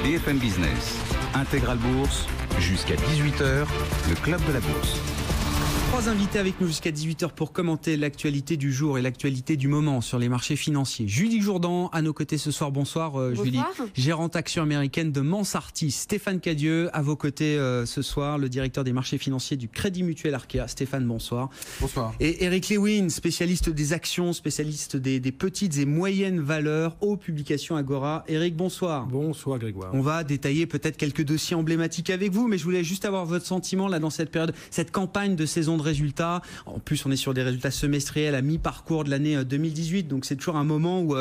BFM Business, Intégral Bourse, jusqu'à 18h, le Club de la Bourse. 3 invités avec nous jusqu'à 18h pour commenter l'actualité du jour et l'actualité du moment sur les marchés financiers. Julie Jourdan à nos côtés ce soir. Bonsoir, Julie, gérante action américaine de Mansartis. Stéphane Cadieux à vos côtés ce soir, le directeur des marchés financiers du Crédit Mutuel Arkea. Stéphane, bonsoir. Bonsoir. Et Eric Lewin, spécialiste des actions, spécialiste des petites et moyennes valeurs aux publications Agora. Eric, bonsoir. Bonsoir Grégoire. On va détailler peut-être quelques dossiers emblématiques avec vous, mais je voulais juste avoir votre sentiment là dans cette période, cette campagne de saison de résultats. En plus, on est sur des résultats semestriels à mi-parcours de l'année 2018, donc c'est toujours un moment où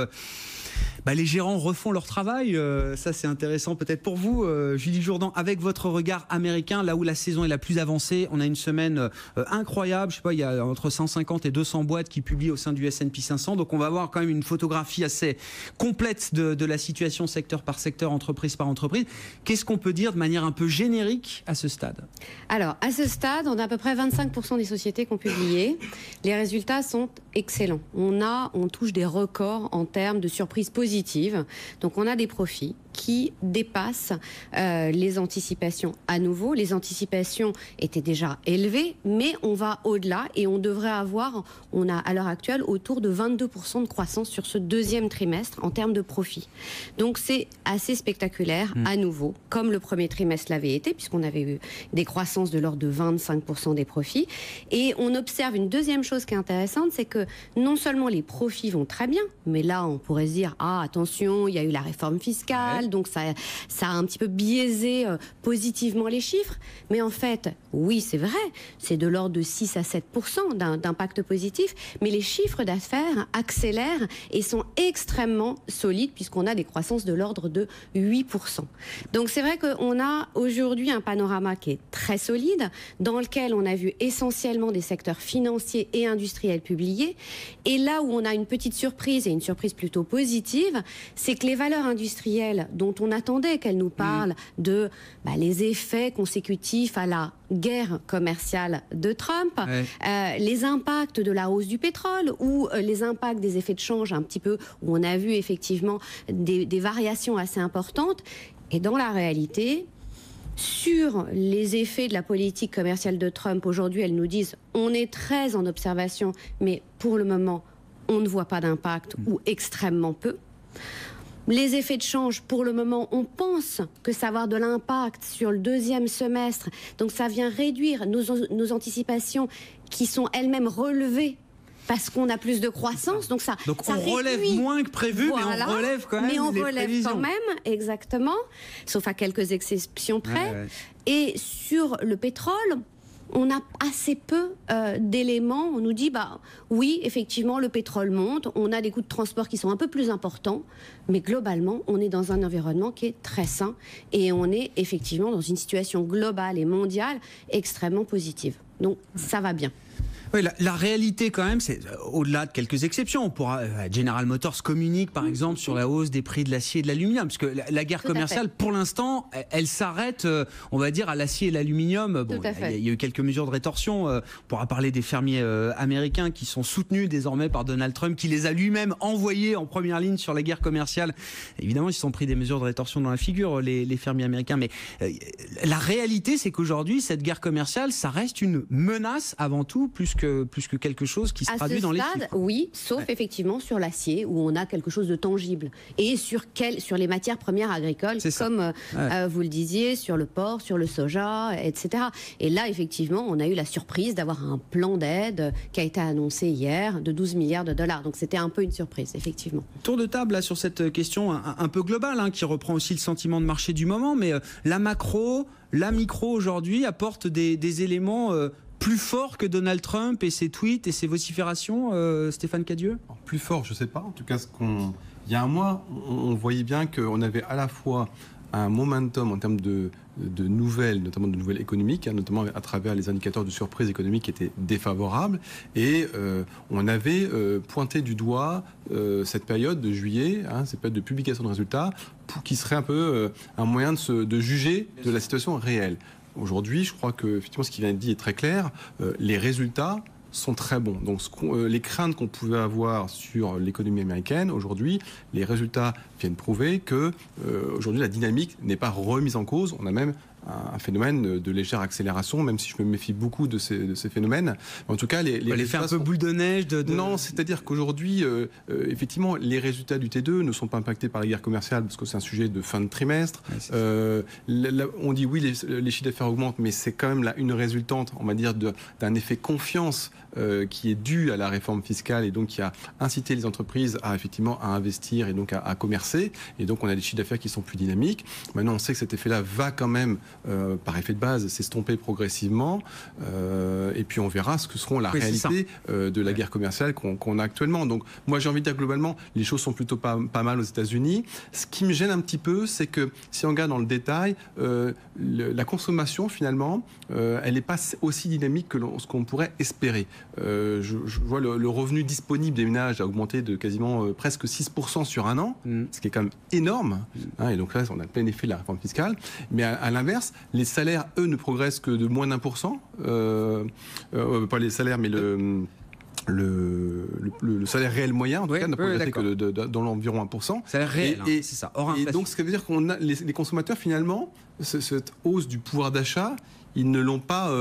les gérants refont leur travail. Ça, c'est intéressant peut-être pour vous, Julie Jourdan, avec votre regard américain, là où la saison est la plus avancée. On a une semaine incroyable. Je sais pas, il y a entre 150 et 200 boîtes qui publient au sein du S&P 500. Donc, on va avoir quand même une photographie assez complète de la situation secteur par secteur, entreprise par entreprise. Qu'est-ce qu'on peut dire de manière un peu générique à ce stade ? Alors, à ce stade, on a à peu près 25% des sociétés qui ont publié. Les résultats sont excellents. On touche des records en termes de surprises positives. Donc, on a des profits qui dépassent les anticipations à nouveau. Les anticipations étaient déjà élevées, mais on va au-delà et on devrait avoir, on a à l'heure actuelle autour de 22% de croissance sur ce deuxième trimestre en termes de profit. Donc c'est assez spectaculaire à nouveau, comme le premier trimestre l'avait été, puisqu'on avait eu des croissances de l'ordre de 25% des profits. Et on observe une deuxième chose qui est intéressante, c'est que non seulement les profits vont très bien, mais là on pourrait se dire, ah attention, il y a eu la réforme fiscale, donc ça a un petit peu biaisé positivement les chiffres. Mais en fait, oui, c'est vrai, c'est de l'ordre de 6 à 7% d'impact positif, mais les chiffres d'affaires accélèrent et sont extrêmement solides puisqu'on a des croissances de l'ordre de 8%. Donc c'est vrai qu'on a aujourd'hui un panorama qui est très solide, dans lequel on a vu essentiellement des secteurs financiers et industriels publiés. Et là où on a une petite surprise, et une surprise plutôt positive, c'est que les valeurs industrielles dont on attendait qu'elle nous parle de les effets consécutifs à la guerre commerciale de Trump, les impacts de la hausse du pétrole ou les impacts des effets de change un petit peu, où on a vu effectivement des variations assez importantes. Et dans la réalité, sur les effets de la politique commerciale de Trump, aujourd'hui, elles nous disent on est très en observation, mais pour le moment, on ne voit pas d'impact ou extrêmement peu. Les effets de change, pour le moment, on pense que ça va avoir de l'impact sur le deuxième semestre. Donc ça vient réduire nos anticipations qui sont elles-mêmes relevées parce qu'on a plus de croissance. Donc on relève moins que prévu, voilà, mais on relève quand même. Mais on les relève prévisions. quand même, exactement, sauf à quelques exceptions près. Et sur le pétrole, on a assez peu d'éléments. On nous dit, oui, effectivement, le pétrole monte, on a des coûts de transport qui sont un peu plus importants, mais globalement, on est dans un environnement qui est très sain et on est effectivement dans une situation globale et mondiale extrêmement positive. Donc, ça va bien. Oui, la réalité quand même, c'est au-delà de quelques exceptions. General Motors communique par exemple sur la hausse des prix de l'acier et de l'aluminium, parce que la guerre commerciale, pour l'instant, elle s'arrête, on va dire, à l'acier et l'aluminium. Bon, il y a eu quelques mesures de rétorsion. On pourra parler des fermiers américains qui sont soutenus désormais par Donald Trump, qui les a lui-même envoyés en première ligne sur la guerre commerciale. Évidemment, ils se sont pris des mesures de rétorsion dans la figure, les fermiers américains. Mais la réalité, c'est qu'aujourd'hui, cette guerre commerciale, ça reste une menace avant tout, plus que quelque chose qui se traduit dans les chiffres. Oui, sauf effectivement sur l'acier, où on a quelque chose de tangible. Et sur les matières premières agricoles, comme vous le disiez, sur le porc, sur le soja, etc. Et là, effectivement, on a eu la surprise d'avoir un plan d'aide qui a été annoncé hier de 12 milliards de dollars. Donc c'était un peu une surprise, effectivement. Tour de table là, sur cette question un peu globale, qui reprend aussi le sentiment de marché du moment, mais la macro, la micro aujourd'hui apporte des éléments plus fort que Donald Trump et ses tweets et ses vociférations, Stéphane Cadieux ? Plus fort, je ne sais pas. En tout cas, il y a un mois, on voyait bien qu'on avait à la fois un momentum en termes de nouvelles, notamment de nouvelles économiques, notamment à travers les indicateurs de surprise économique qui étaient défavorables. Et on avait pointé du doigt cette période de juillet, cette période de publication de résultats, qui serait un peu un moyen de juger de la situation réelle. Aujourd'hui, je crois que effectivement, ce qui vient d'être dit est très clair. Les résultats sont très bons. Donc les craintes qu'on pouvait avoir sur l'économie américaine, aujourd'hui, les résultats viennent prouver que aujourd'hui la dynamique n'est pas remise en cause. On a même un phénomène de légère accélération, même si je me méfie beaucoup de ces phénomènes. En tout cas, les résultats un peu boule de neige Non, c'est-à-dire qu'aujourd'hui, effectivement, les résultats du T2 ne sont pas impactés par la guerre commerciale parce que c'est un sujet de fin de trimestre. On dit oui, les chiffres d'affaires augmentent, mais c'est quand même là une résultante, on va dire, d'un effet confiance qui est dû à la réforme fiscale et donc qui a incité les entreprises à effectivement à investir et donc à commercer. Et donc on a des chiffres d'affaires qui sont plus dynamiques. Maintenant, on sait que cet effet-là va quand même par effet de base, s'estomper progressivement. Et puis on verra ce que seront la réalité de la guerre commerciale qu'on a actuellement. Donc moi j'ai envie de dire globalement, les choses sont plutôt pas mal aux États-Unis. Ce qui me gêne un petit peu, c'est que si on regarde dans le détail, la consommation finalement, elle n'est pas aussi dynamique que ce qu'on pourrait espérer. Je vois le revenu disponible des ménages a augmenté de quasiment presque 6% sur un an, ce qui est quand même énorme. Et donc là, on a plein effet de la réforme fiscale. Mais à l'inverse, les salaires, eux, ne progressent que de moins d'1%. Pas les salaires, mais le salaire réel moyen, en tout cas, n'a progressé que dans l'environ 1%. Salaire réel, c'est ça, hors inflation. Et donc, ce qui veut dire qu'on a les consommateurs, finalement, cette hausse du pouvoir d'achat, ils ne l'ont pas...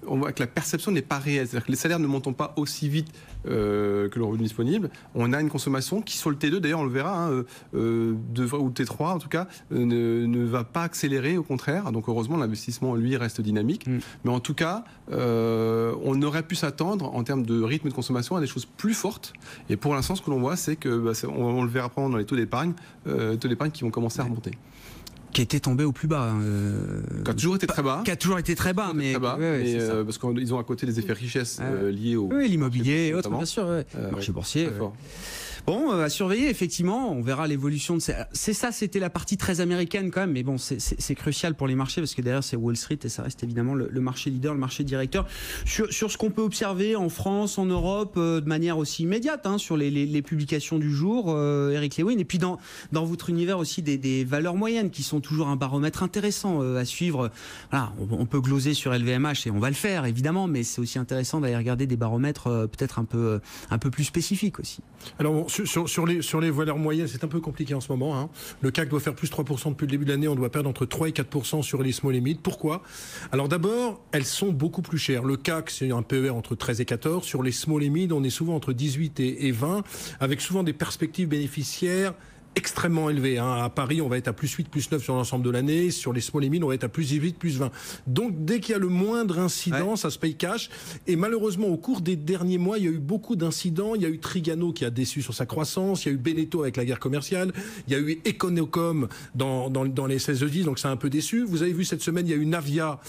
on voit que la perception n'est pas réelle. C'est-à-dire que les salaires ne montent pas aussi vite que le revenu disponible. On a une consommation qui, sur le T2, d'ailleurs, on le verra, ou T3, en tout cas, ne va pas accélérer, au contraire. Donc, heureusement, l'investissement, lui, reste dynamique. Mais en tout cas, on aurait pu s'attendre, en termes de rythme de consommation, à des choses plus fortes. Et pour l'instant, ce que l'on voit, c'est que, on le verra dans les taux d'épargne qui vont commencer à remonter. Qui était tombé au plus bas. Qui a toujours été très bas. Qui a toujours été très bas, mais parce qu'ils ont à côté des effets richesse liés au... Oui, l'immobilier et autres, bien sûr. Marché boursier. Bon, à surveiller, effectivement, on verra l'évolution de c'était la partie très américaine quand même, mais bon, c'est crucial pour les marchés parce que derrière c'est Wall Street et ça reste évidemment le marché leader, le marché directeur. Sur ce qu'on peut observer en France, en Europe, de manière aussi immédiate, sur les publications du jour, Eric Lewin, et puis dans votre univers aussi des valeurs moyennes qui sont toujours un baromètre intéressant à suivre. Voilà, on peut gloser sur LVMH et on va le faire évidemment, mais c'est aussi intéressant d'aller regarder des baromètres peut-être un peu plus spécifiques aussi. Alors bon, sur les valeurs moyennes, c'est un peu compliqué en ce moment. Le CAC doit faire plus 3% depuis le début de l'année. On doit perdre entre 3 et 4% sur les small et mid. Pourquoi ? Alors d'abord, elles sont beaucoup plus chères. Le CAC, c'est un PER entre 13 et 14. Sur les small et mid, on est souvent entre 18 et 20, avec souvent des perspectives bénéficiaires extrêmement élevé. À Paris, on va être à plus 8, plus 9 sur l'ensemble de l'année. Sur les small et mid, on va être à plus 18, plus 20. Donc, dès qu'il y a le moindre incident, ça se paye cash. Et malheureusement, au cours des derniers mois, il y a eu beaucoup d'incidents. Il y a eu Trigano qui a déçu sur sa croissance. Il y a eu Beneteau avec la guerre commerciale. Il y a eu Econocom dans les 16-10, donc ça a un peu déçu. Vous avez vu cette semaine, il y a eu Navia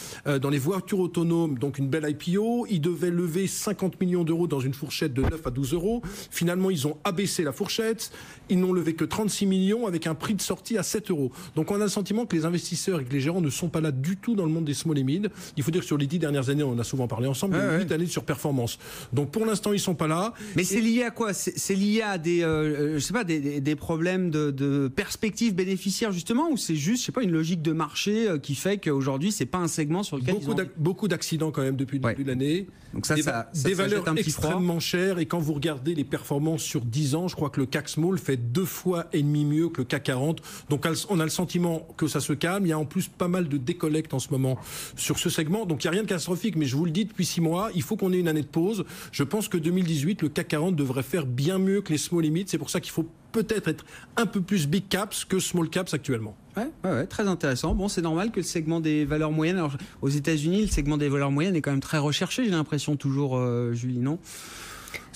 dans les voitures autonomes, donc une belle IPO. Ils devaient lever 50 millions d'euros dans une fourchette de 9 à 12 euros. Finalement, ils ont abaissé la fourchette. Ils n'ont levé que 36 millions avec un prix de sortie à 7 euros. Donc on a le sentiment que les investisseurs et que les gérants ne sont pas là du tout dans le monde des small et mid. Il faut dire que sur les 10 dernières années, on en a souvent parlé ensemble, il y a eu 8 années de surperformance. Donc pour l'instant, ils sont pas là. Mais c'est lié à quoi ? C'est lié à des, je sais pas, des problèmes de perspectives bénéficiaires justement, ou c'est juste, je sais pas, une logique de marché qui fait qu'aujourd'hui c'est pas un segment sur lequel beaucoup d'accidents quand même depuis le début de l'année. Donc des valeurs extrêmement chères, et quand vous regardez les performances sur 10 ans, je crois que le CAC Small fait 2,5 fois mieux que le CAC 40. Donc on a le sentiment que ça se calme. Il y a en plus pas mal de décollecte en ce moment sur ce segment. Donc il n'y a rien de catastrophique, mais je vous le dis depuis 6 mois, il faut qu'on ait une année de pause. Je pense que 2018, le CAC 40 devrait faire bien mieux que les small et mid. C'est pour ça qu'il faut peut-être être un peu plus big caps que small caps actuellement. Ouais, très intéressant. Bon, c'est normal que le segment des valeurs moyennes, alors aux États-Unis, le segment des valeurs moyennes est quand même très recherché, j'ai l'impression toujours, Julie, non ?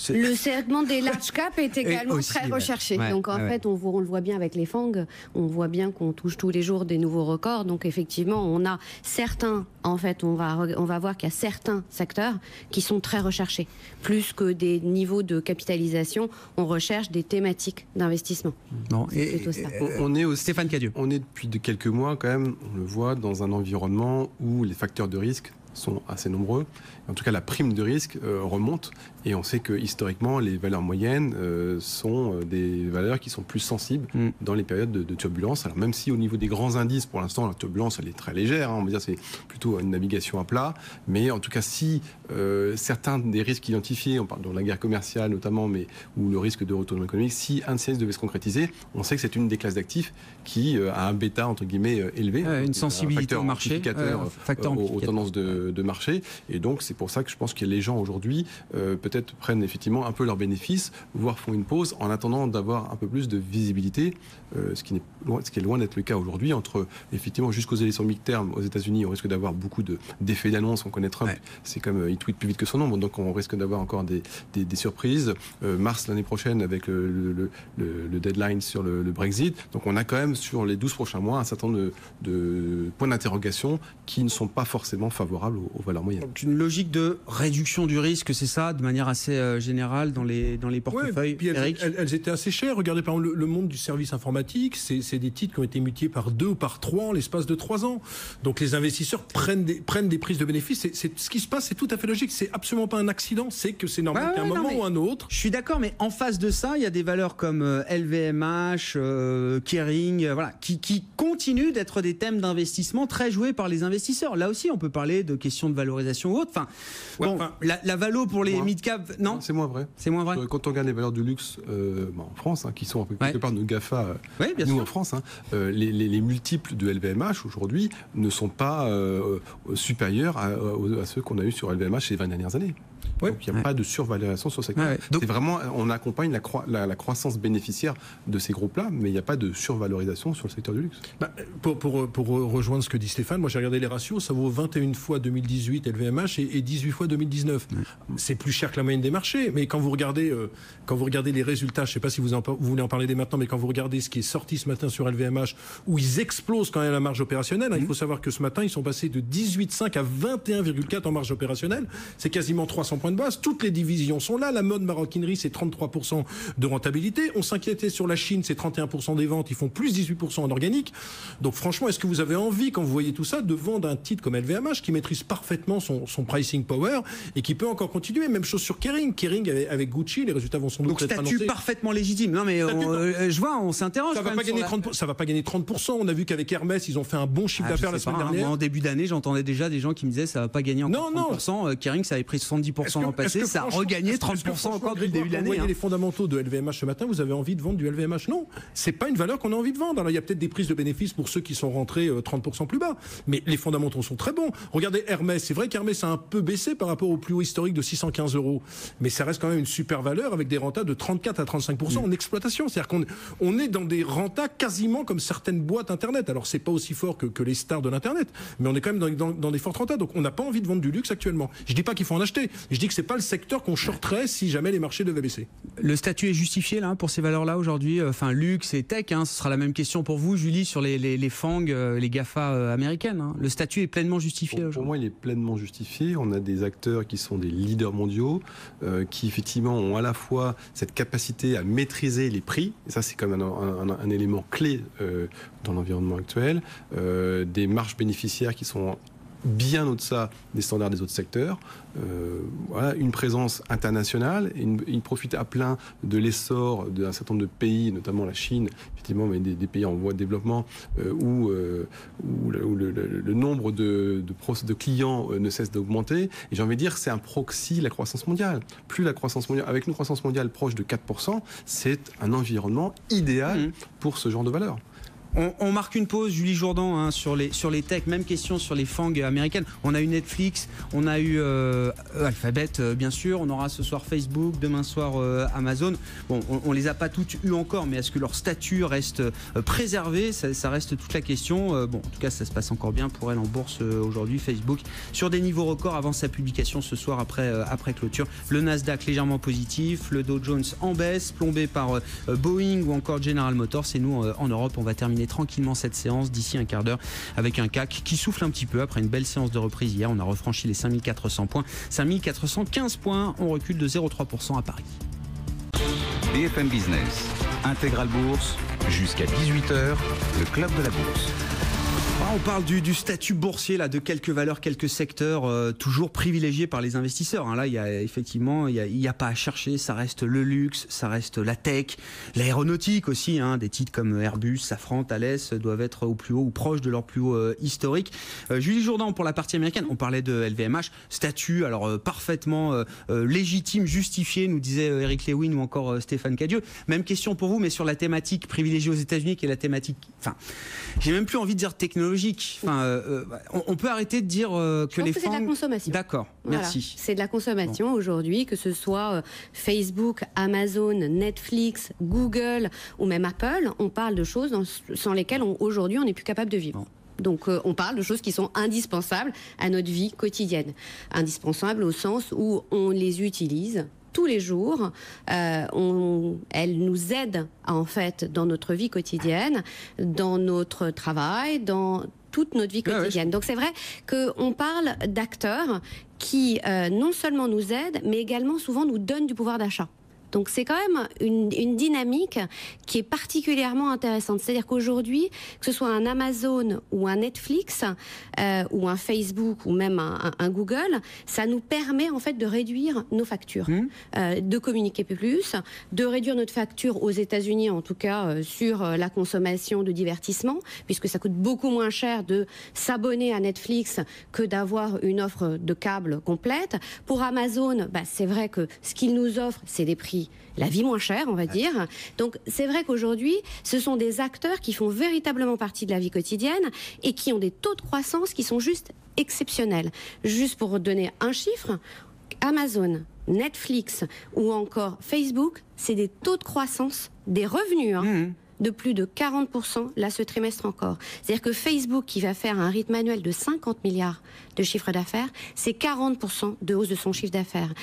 Le segment des large cap est également aussi, très recherché. Donc en fait, on le voit bien avec les FANG, on voit bien qu'on touche tous les jours des nouveaux records. Donc effectivement, on a certains, en fait, on va voir qu'il y a certains secteurs qui sont très recherchés. Plus que des niveaux de capitalisation, on recherche des thématiques d'investissement. Non, on est Stéphane Cadieux. On est depuis quelques mois quand même, on le voit, dans un environnement où les facteurs de risque sont assez nombreux. En tout cas, la prime de risque remonte et on sait que historiquement, les valeurs moyennes sont des valeurs qui sont plus sensibles dans les périodes de turbulence. Alors même si au niveau des grands indices, pour l'instant, la turbulence elle est très légère, on va dire c'est plutôt une navigation à plat, mais en tout cas si certains des risques identifiés, on parle de la guerre commerciale notamment, mais ou le risque de retournement économique, si un de ces risques devait se concrétiser, on sait que c'est une des classes d'actifs qui a un bêta entre guillemets élevé, une sensibilité au marché, facteur aux tendances de marché, et donc c'est pour ça que je pense que les gens aujourd'hui peut-être prennent effectivement un peu leurs bénéfices, voire font une pause en attendant d'avoir un peu plus de visibilité, ce qui est loin d'être le cas aujourd'hui. Entre effectivement jusqu'aux élections mi-terme aux États-Unis, on risque d'avoir beaucoup d'effets d'annonce. On connaît Trump, c'est comme il tweet plus vite que son ombre, donc on risque d'avoir encore des surprises. Mars l'année prochaine avec le deadline sur le Brexit. Donc on a quand même sur les 12 prochains mois un certain nombre de points d'interrogation qui ne sont pas forcément favorables aux valeurs moyennes. Donc une logique de réduction du risque, c'est ça, de manière assez générale dans les portefeuilles. Puis elles étaient assez chères. Regardez par exemple le monde du service informatique, c'est des titres qui ont été multipliés par 2 ou par 3 en l'espace de 3 ans. Donc les investisseurs prennent des prises de bénéfices. C'est ce qui se passe, c'est tout à fait logique. C'est absolument pas un accident, c'est que c'est normal qu'à un moment ou un autre. Je suis d'accord, mais en face de ça, il y a des valeurs comme LVMH, Kering, qui continuent d'être des thèmes d'investissement très joués par les investisseurs. Là aussi, on peut parler de questions de valorisation ou autre. La valo pour les mid-cap, non, c'est moins vrai. C'est moins vrai. Quand on regarde les valeurs du luxe en France, qui sont quelque part nos GAFA, nous sûr. En France, les multiples de LVMH aujourd'hui ne sont pas supérieurs à ceux qu'on a eu sur LVMH ces 20 dernières années. Donc il n'y a pas de survalorisation sur ce secteur. C'est vraiment, on accompagne la croissance bénéficiaire de ces groupes-là, mais il n'y a pas de survalorisation sur le secteur du luxe. Pour rejoindre ce que dit Stéphane, moi j'ai regardé les ratios, ça vaut 21 fois 2018 LVMH et 18 fois 2019. C'est plus cher que la moyenne des marchés, mais quand vous regardez les résultats, je ne sais pas si vous voulez en parler dès maintenant, mais quand vous regardez ce qui est sorti ce matin sur LVMH, où ils explosent quand même la marge opérationnelle, il faut savoir que ce matin, ils sont passés de 18,5 à 21,4 en marge opérationnelle. C'est quasiment 300 points de base. Toutes les divisions sont là. La mode maroquinerie, c'est 33% de rentabilité. On s'inquiétait sur la Chine, c'est 31% des ventes. Ils font plus 18% en organique. Donc franchement, est-ce que vous avez envie, quand vous voyez tout ça, de vendre un titre comme LVMH qui maîtrise parfaitement son pricing power et qui peut encore continuer? Même chose sur Kering. Kering avec Gucci, les résultats vont sans doute être annoncés. Donc statut parfaitement légitime. Non mais je vois, on s'interroge. Ça va pas gagner 30%. On a vu qu'avec Hermès, ils ont fait un bon chiffre d'affaires la semaine dernière. En début d'année, j'entendais déjà des gens qui me disaient ça va pas gagner encore 30%. Kering, ça avait pris 70% l'an passé, ça a regagné 30% encore depuis le début de l'année. Vous voyez les fondamentaux de LVMH ce matin, vous avez envie de vendre du LVMH? Non, c'est pas une valeur qu'on a envie de vendre. Alors il y a peut-être des prises de bénéfices pour ceux qui sont rentrés 30% plus bas, mais les fondamentaux sont très bons. Regardez Hermès, c'est vrai qu'Hermès a un peu baissé par rapport au plus haut historique de 615 €, mais ça reste quand même une super valeur avec des rentas de 34 à 35% en exploitation. C'est-à-dire qu'on est dans des rentas quasiment comme certaines boîtes internet. Alors c'est pas aussi fort que les stars de l'internet, mais on est quand même dans des fortes rentas. Donc on n'a pas envie de vendre du luxe actuellement. Je dis pas qu'il faut en acheter. Je dis que c'est pas le secteur qu'on shorterait si jamais les marchés devaient baisser. Le statut est justifié là pour ces valeurs-là aujourd'hui. Enfin luxe et tech. Ce sera la même question pour vous, Julie, sur les FANG, les GAFA américaines. Le statut est pleinement justifié. Pour moi, il est pleinement justifié. On a des acteurs qui sont des leaders mondiaux, qui effectivement ont à la fois cette capacité à maîtriser les prix. Et ça, c'est quand même un élément clé dans l'environnement actuel. Des marges bénéficiaires qui sont bien au-delà des standards des autres secteurs. Une présence internationale. Ils profitent à plein de l'essor d'un certain nombre de pays, notamment la Chine, effectivement, mais des pays en voie de développement, où le nombre de clients ne cesse d'augmenter. Et j'ai envie de dire, c'est un proxy de la croissance mondiale. Plus la croissance mondiale, avec une croissance mondiale proche de 4%, c'est un environnement idéal pour ce genre de valeurs. On marque une pause, Julie Jourdan, sur les techs. Même question sur les FANG américaines. On a eu Netflix, on a eu Alphabet, bien sûr. On aura ce soir Facebook, demain soir Amazon. Bon, on les a pas toutes eues encore, mais est-ce que leur statut reste préservé? Ça reste toute la question. En tout cas, ça se passe encore bien pour elle en bourse aujourd'hui. Facebook sur des niveaux records avant sa publication ce soir après clôture. Le Nasdaq légèrement positif, le Dow Jones en baisse, plombé par Boeing ou encore General Motors. Et nous, en Europe, on va terminer tranquillement cette séance d'ici un quart d'heure avec un CAC qui souffle un petit peu après une belle séance de reprise hier. On a refranchi les 5400 points, 5415 points. On recule de 0,3% à Paris. BFM Business, Intégral Bourse, jusqu'à 18h, le club de la bourse. On parle du statut boursier là, de quelques valeurs, quelques secteurs toujours privilégiés par les investisseurs. Hein. Là, il y a effectivement, il y a pas à chercher. Ça reste le luxe, ça reste la tech, l'aéronautique aussi. Hein. Des titres comme Airbus, Safran, Thales doivent être au plus haut ou proches de leur plus haut historique. Julie Jourdan pour la partie américaine. On parlait de LVMH, statut alors parfaitement légitime, justifié, nous disait Eric Lewin ou encore Stéphane Cadieux. Même question pour vous, mais sur la thématique privilégiée aux États-Unis, qui est la thématique. Enfin, j'ai même plus envie de dire technologique. Enfin, on peut arrêter de dire que les FAANG... C'est de la consommation. D'accord, voilà. Merci. C'est de la consommation aujourd'hui, que ce soit Facebook, Amazon, Netflix, Google ou même Apple. On parle de choses sans lesquelles aujourd'hui on n'est plus capable de vivre. Donc on parle de choses qui sont indispensables à notre vie quotidienne. Indispensables au sens où on les utilise tous les jours. Elles nous aident en fait dans notre vie quotidienne, dans notre travail, dans toute notre vie quotidienne. Donc c'est vrai qu'on parle d'acteurs qui non seulement nous aident, mais également souvent nous donnent du pouvoir d'achat. Donc c'est quand même une dynamique qui est particulièrement intéressante. C'est-à-dire qu'aujourd'hui, que ce soit un Amazon ou un Netflix ou un Facebook ou même un Google, ça nous permet en fait de réduire nos factures, de communiquer plus, de réduire notre facture aux États-Unis en tout cas sur la consommation de divertissement, puisque ça coûte beaucoup moins cher de s'abonner à Netflix que d'avoir une offre de câble complète. Pour Amazon, c'est vrai que ce qu'ils nous offrent, c'est des prix la vie moins chère, on va dire. Donc c'est vrai qu'aujourd'hui, ce sont des acteurs qui font véritablement partie de la vie quotidienne et qui ont des taux de croissance qui sont juste exceptionnels. Juste pour donner un chiffre, Amazon, Netflix ou encore Facebook, c'est des taux de croissance des revenus, de plus de 40% là ce trimestre encore. C'est-à-dire que Facebook, qui va faire un rythme annuel de 50 milliards de chiffre d'affaires, c'est 40% de hausse de son chiffre d'affaires.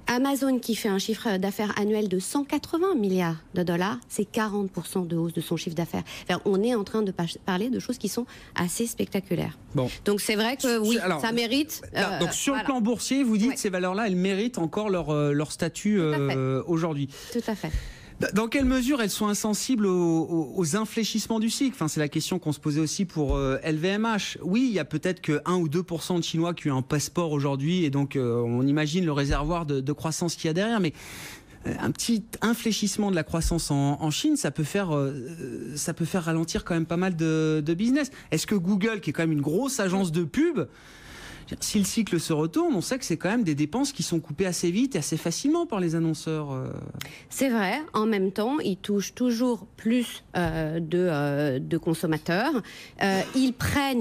Amazon, qui fait un chiffre d'affaires annuel de 180 milliards de dollars, c'est 40% de hausse de son chiffre d'affaires. Enfin, on est en train de parler de choses qui sont assez spectaculaires. Bon. Donc c'est vrai que oui, alors, ça mérite. Donc sur le plan boursier, vous dites que ces valeurs-là, elles méritent encore leur statut aujourd'hui. Tout à fait. Dans quelle mesure elles sont insensibles aux infléchissements du cycle? Enfin, c'est la question qu'on se posait aussi pour LVMH. Oui, il y a peut-être que 1 ou 2% de Chinois qui ont un passeport aujourd'hui, et donc on imagine le réservoir de croissance qu'il y a derrière, mais un petit infléchissement de la croissance en Chine, ça peut faire ralentir quand même pas mal de business. Est-ce que Google, qui est quand même une grosse agence de pub, si le cycle se retourne, on sait que c'est quand même des dépenses qui sont coupées assez vite et assez facilement par les annonceurs. C'est vrai. En même temps, ils touchent toujours plus de consommateurs. Ils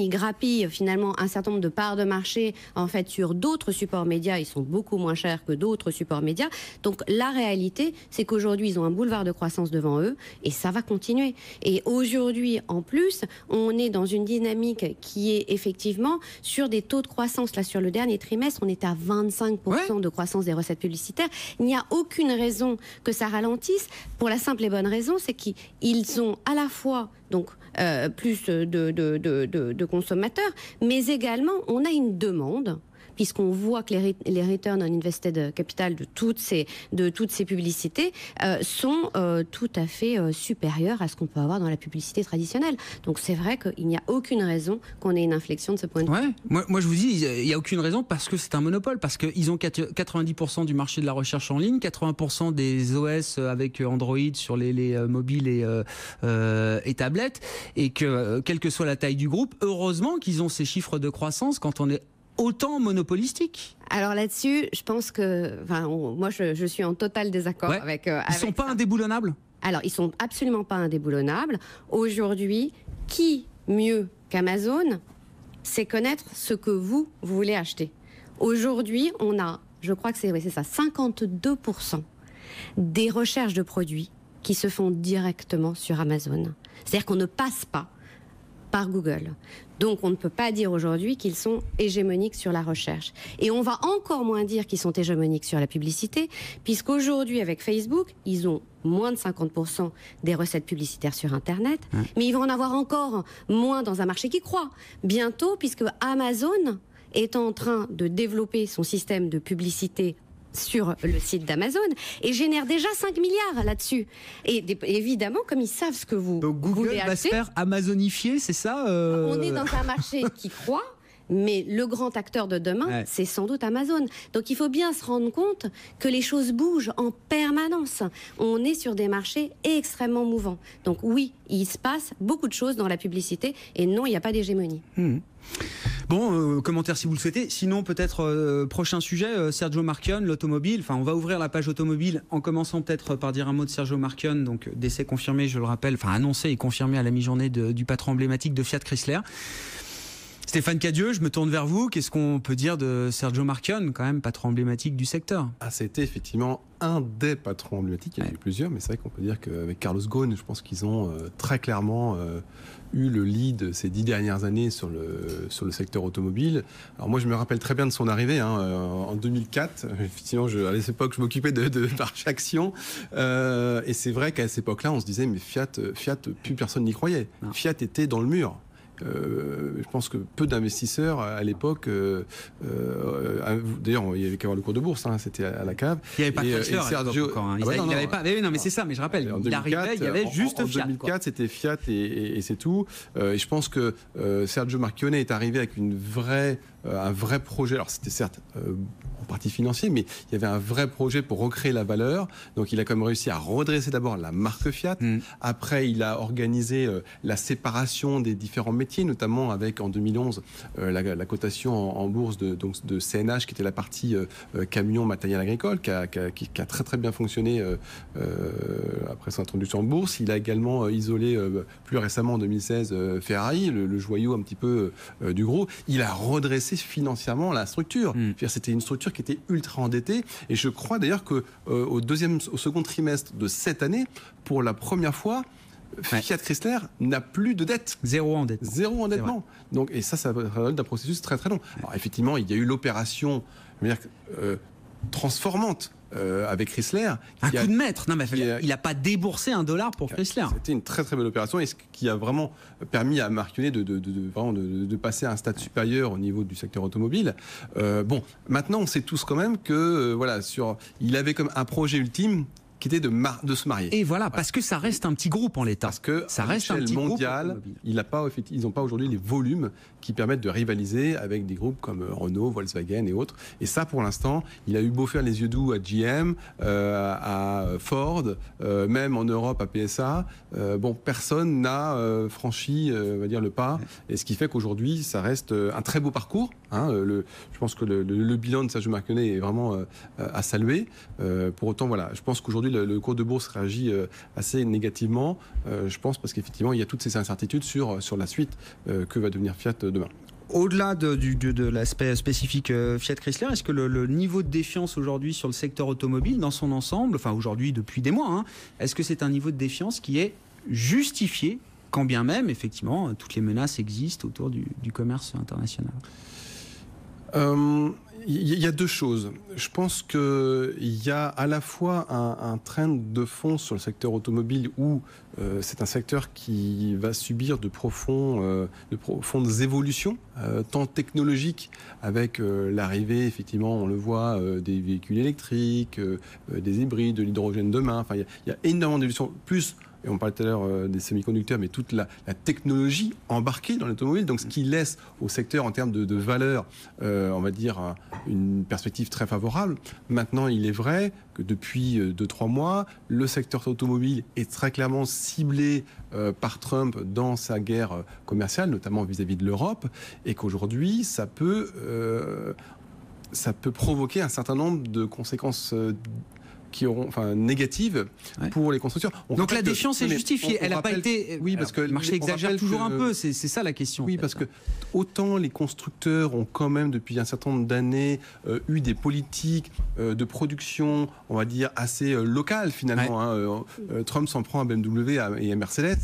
grappillent finalement un certain nombre de parts de marché en fait sur d'autres supports médias. Ils sont beaucoup moins chers que d'autres supports médias. Donc la réalité, c'est qu'aujourd'hui, ils ont un boulevard de croissance devant eux et ça va continuer. Et aujourd'hui, en plus, on est dans une dynamique qui est effectivement sur des taux de croissance. Là, sur le dernier trimestre, on est à 25% de croissance des recettes publicitaires. Il n'y a aucune raison que ça ralentisse, pour la simple et bonne raison, c'est qu'ils ont à la fois donc plus de consommateurs, mais également on a une demande, puisqu'on voit que les return on invested capital de toutes ces publicités sont tout à fait supérieurs à ce qu'on peut avoir dans la publicité traditionnelle. Donc c'est vrai qu'il n'y a aucune raison qu'on ait une inflexion de ce point de vue. Ouais. Moi je vous dis, il n'y a aucune raison parce que c'est un monopole, parce qu'ils ont 90% du marché de la recherche en ligne, 80% des OS avec Android sur les mobiles et tablettes, et que quelle que soit la taille du groupe, heureusement qu'ils ont ces chiffres de croissance quand on est autant monopolistique. Alors là-dessus, je pense que, moi je suis en total désaccord avec. Ils ne sont pas indéboulonnables ? Alors, ils sont absolument pas indéboulonnables. Aujourd'hui, qui mieux qu'Amazon sait connaître ce que vous voulez acheter? Aujourd'hui, on a, je crois que c'est ça, 52% des recherches de produits qui se font directement sur Amazon. C'est-à-dire qu'on ne passe pas par Google. Donc on ne peut pas dire aujourd'hui qu'ils sont hégémoniques sur la recherche. Et on va encore moins dire qu'ils sont hégémoniques sur la publicité, puisqu'aujourd'hui avec Facebook, ils ont moins de 50% des recettes publicitaires sur Internet, mais ils vont en avoir encore moins dans un marché qui croît. Bientôt, puisque Amazon est en train de développer son système de publicité sur le site d'Amazon et génèrent déjà 5 milliards là-dessus. Et évidemment, comme ils savent ce que vous Donc voulez Google va se acheter, faire amazonifier, c'est ça on est dans un marché qui croît. Mais le grand acteur de demain, c'est sans doute Amazon. Donc il faut bien se rendre compte que les choses bougent en permanence. On est sur des marchés extrêmement mouvants. Donc oui, il se passe beaucoup de choses dans la publicité et non, il n'y a pas d'hégémonie. Bon, commentaire si vous le souhaitez. Sinon, peut-être prochain sujet, Sergio Marchionne, l'automobile. Enfin, on va ouvrir la page automobile en commençant peut-être par dire un mot de Sergio Marchionne. Donc, décès confirmé, je le rappelle, enfin annoncé et confirmé à la mi-journée du patron emblématique de Fiat Chrysler. Stéphane Cadieux, je me tourne vers vous. Qu'est-ce qu'on peut dire de Sergio Marchionne, quand même patron emblématique du secteur? C'était effectivement un des patrons emblématiques. Il y en a eu plusieurs, mais c'est vrai qu'on peut dire qu'avec Carlos Ghosn, je pense qu'ils ont très clairement eu le lead ces 10 dernières années sur le secteur automobile. Alors moi, je me rappelle très bien de son arrivée en 2004. Effectivement, à cette époque, je m'occupais de Marche Action. Et c'est vrai qu'à cette époque-là, on se disait, mais Fiat, plus personne n'y croyait. Non. Fiat était dans le mur. Je pense que peu d'investisseurs à l'époque, d'ailleurs il y avait qu'à voir le cours de bourse, c'était à la cave. Il n'y avait pas Chrysler encore. Il n'y avait pas. Mais non, mais c'est ça. Mais je rappelle, il arrivait, il y avait juste Fiat. En 2004, c'était Fiat et c'est tout. Et je pense que Sergio Marchionne est arrivé avec un vrai projet. Alors c'était certes en partie financier, mais il y avait un vrai projet pour recréer la valeur. Donc il a quand même réussi à redresser d'abord la marque Fiat. Après, il a organisé la séparation des différents métiers, notamment avec en 2011 la cotation en bourse de CNH, qui était la partie camion matériel agricole, qui a très très bien fonctionné après son introduction en bourse. Il a également isolé plus récemment en 2016 Ferrari, le joyau un petit peu du gros. Il a redressé financièrement la structure. C'était une structure qui était ultra endettée, et je crois d'ailleurs que au second trimestre de cette année, pour la première fois, Fiat Chrysler n'a plus de dette. Zéro endettement. Donc, et ça va d'un processus très très long. Alors effectivement, il y a eu l'opération transformante avec Chrysler. Un coup de maître. Non, mais il n'a pas déboursé $1 pour Chrysler. C'était une très très belle opération, et ce qui a vraiment permis à Marchionne de passer à un stade supérieur au niveau du secteur automobile. Maintenant on sait tous quand même que il avait comme un projet ultime qui était de se marier. Et voilà, parce que ça reste un petit groupe en l'état. Parce que ça reste un petit mondial, groupe. ils n'ont pas aujourd'hui les volumes qui permettent de rivaliser avec des groupes comme Renault, Volkswagen et autres. Et ça, pour l'instant, il a eu beau faire les yeux doux à GM, à Ford, même en Europe à PSA. Personne n'a franchi, on va dire, le pas. Et ce qui fait qu'aujourd'hui, ça reste un très beau parcours. Je pense que le bilan de Sergio Marchionne est vraiment à saluer. Pour autant, je pense qu'aujourd'hui, le cours de bourse réagit assez négativement, je pense, parce qu'effectivement, il y a toutes ces incertitudes sur la suite que va devenir Fiat demain. Au-delà de l'aspect spécifique Fiat Chrysler, est-ce que le niveau de défiance aujourd'hui sur le secteur automobile dans son ensemble, enfin aujourd'hui depuis des mois, est-ce que c'est un niveau de défiance qui est justifié, quand bien même, effectivement, toutes les menaces existent autour du commerce international? Il y a deux choses. Je pense qu'il y a à la fois un trend de fond sur le secteur automobile où c'est un secteur qui va subir de profondes évolutions, tant technologiques, avec l'arrivée, effectivement, on le voit, des véhicules électriques, des hybrides, de l'hydrogène demain. Enfin, il y a énormément d'évolutions, plus. Et on parlait tout à l'heure des semi-conducteurs, mais toute la technologie embarquée dans l'automobile, donc ce qui laisse au secteur en termes de valeur, on va dire, une perspective très favorable. Maintenant, il est vrai que depuis 2-3 mois, le secteur automobile est très clairement ciblé par Trump dans sa guerre commerciale, notamment vis-à-vis de l'Europe, et qu'aujourd'hui, ça peut provoquer un certain nombre de conséquences négatives pour les constructeurs. Donc la défiance est justifiée. Elle n'a pas été. Oui, parce que le marché exagère toujours un peu. C'est ça la question. Oui, parce que autant les constructeurs ont quand même depuis un certain nombre d'années eu des politiques de production, on va dire assez locales finalement. Trump s'en prend à BMW et à Mercedes.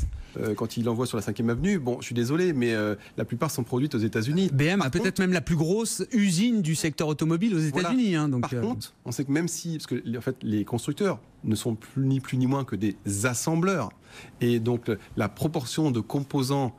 Quand il l'envoie sur la 5e avenue, je suis désolé, mais la plupart sont produites aux États-Unis. BM a peut-être même la plus grosse usine du secteur automobile aux États-Unis. Par contre, on sait que même si, parce que en fait, les constructeurs ne sont ni plus ni moins que des assembleurs, et donc la proportion de composants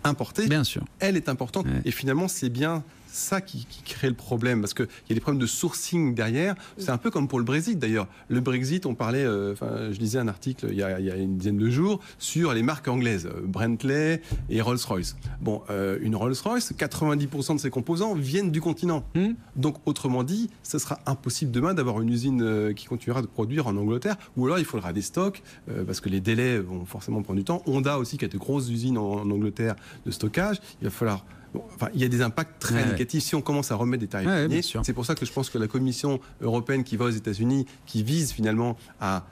importés, bien sûr, elle est importante. Et finalement, c'est bien ça qui crée le problème, parce qu'il y a des problèmes de sourcing derrière. C'est un peu comme pour le Brexit d'ailleurs. Le Brexit, on parlait, je lisais un article il y a une dizaine de jours sur les marques anglaises, Bentley et Rolls-Royce. Bon, une Rolls-Royce, 90% de ses composants viennent du continent. Donc, autrement dit, ce sera impossible demain d'avoir une usine qui continuera de produire en Angleterre, ou alors il faudra des stocks, parce que les délais vont forcément prendre du temps. Honda aussi, qui a de grosses usines en Angleterre de stockage, il va falloir... Bon, enfin, il y a des impacts très négatifs si on commence à remettre des tarifs douaniers. C'est pour ça que je pense que la Commission européenne qui va aux États-Unis, qui vise finalement à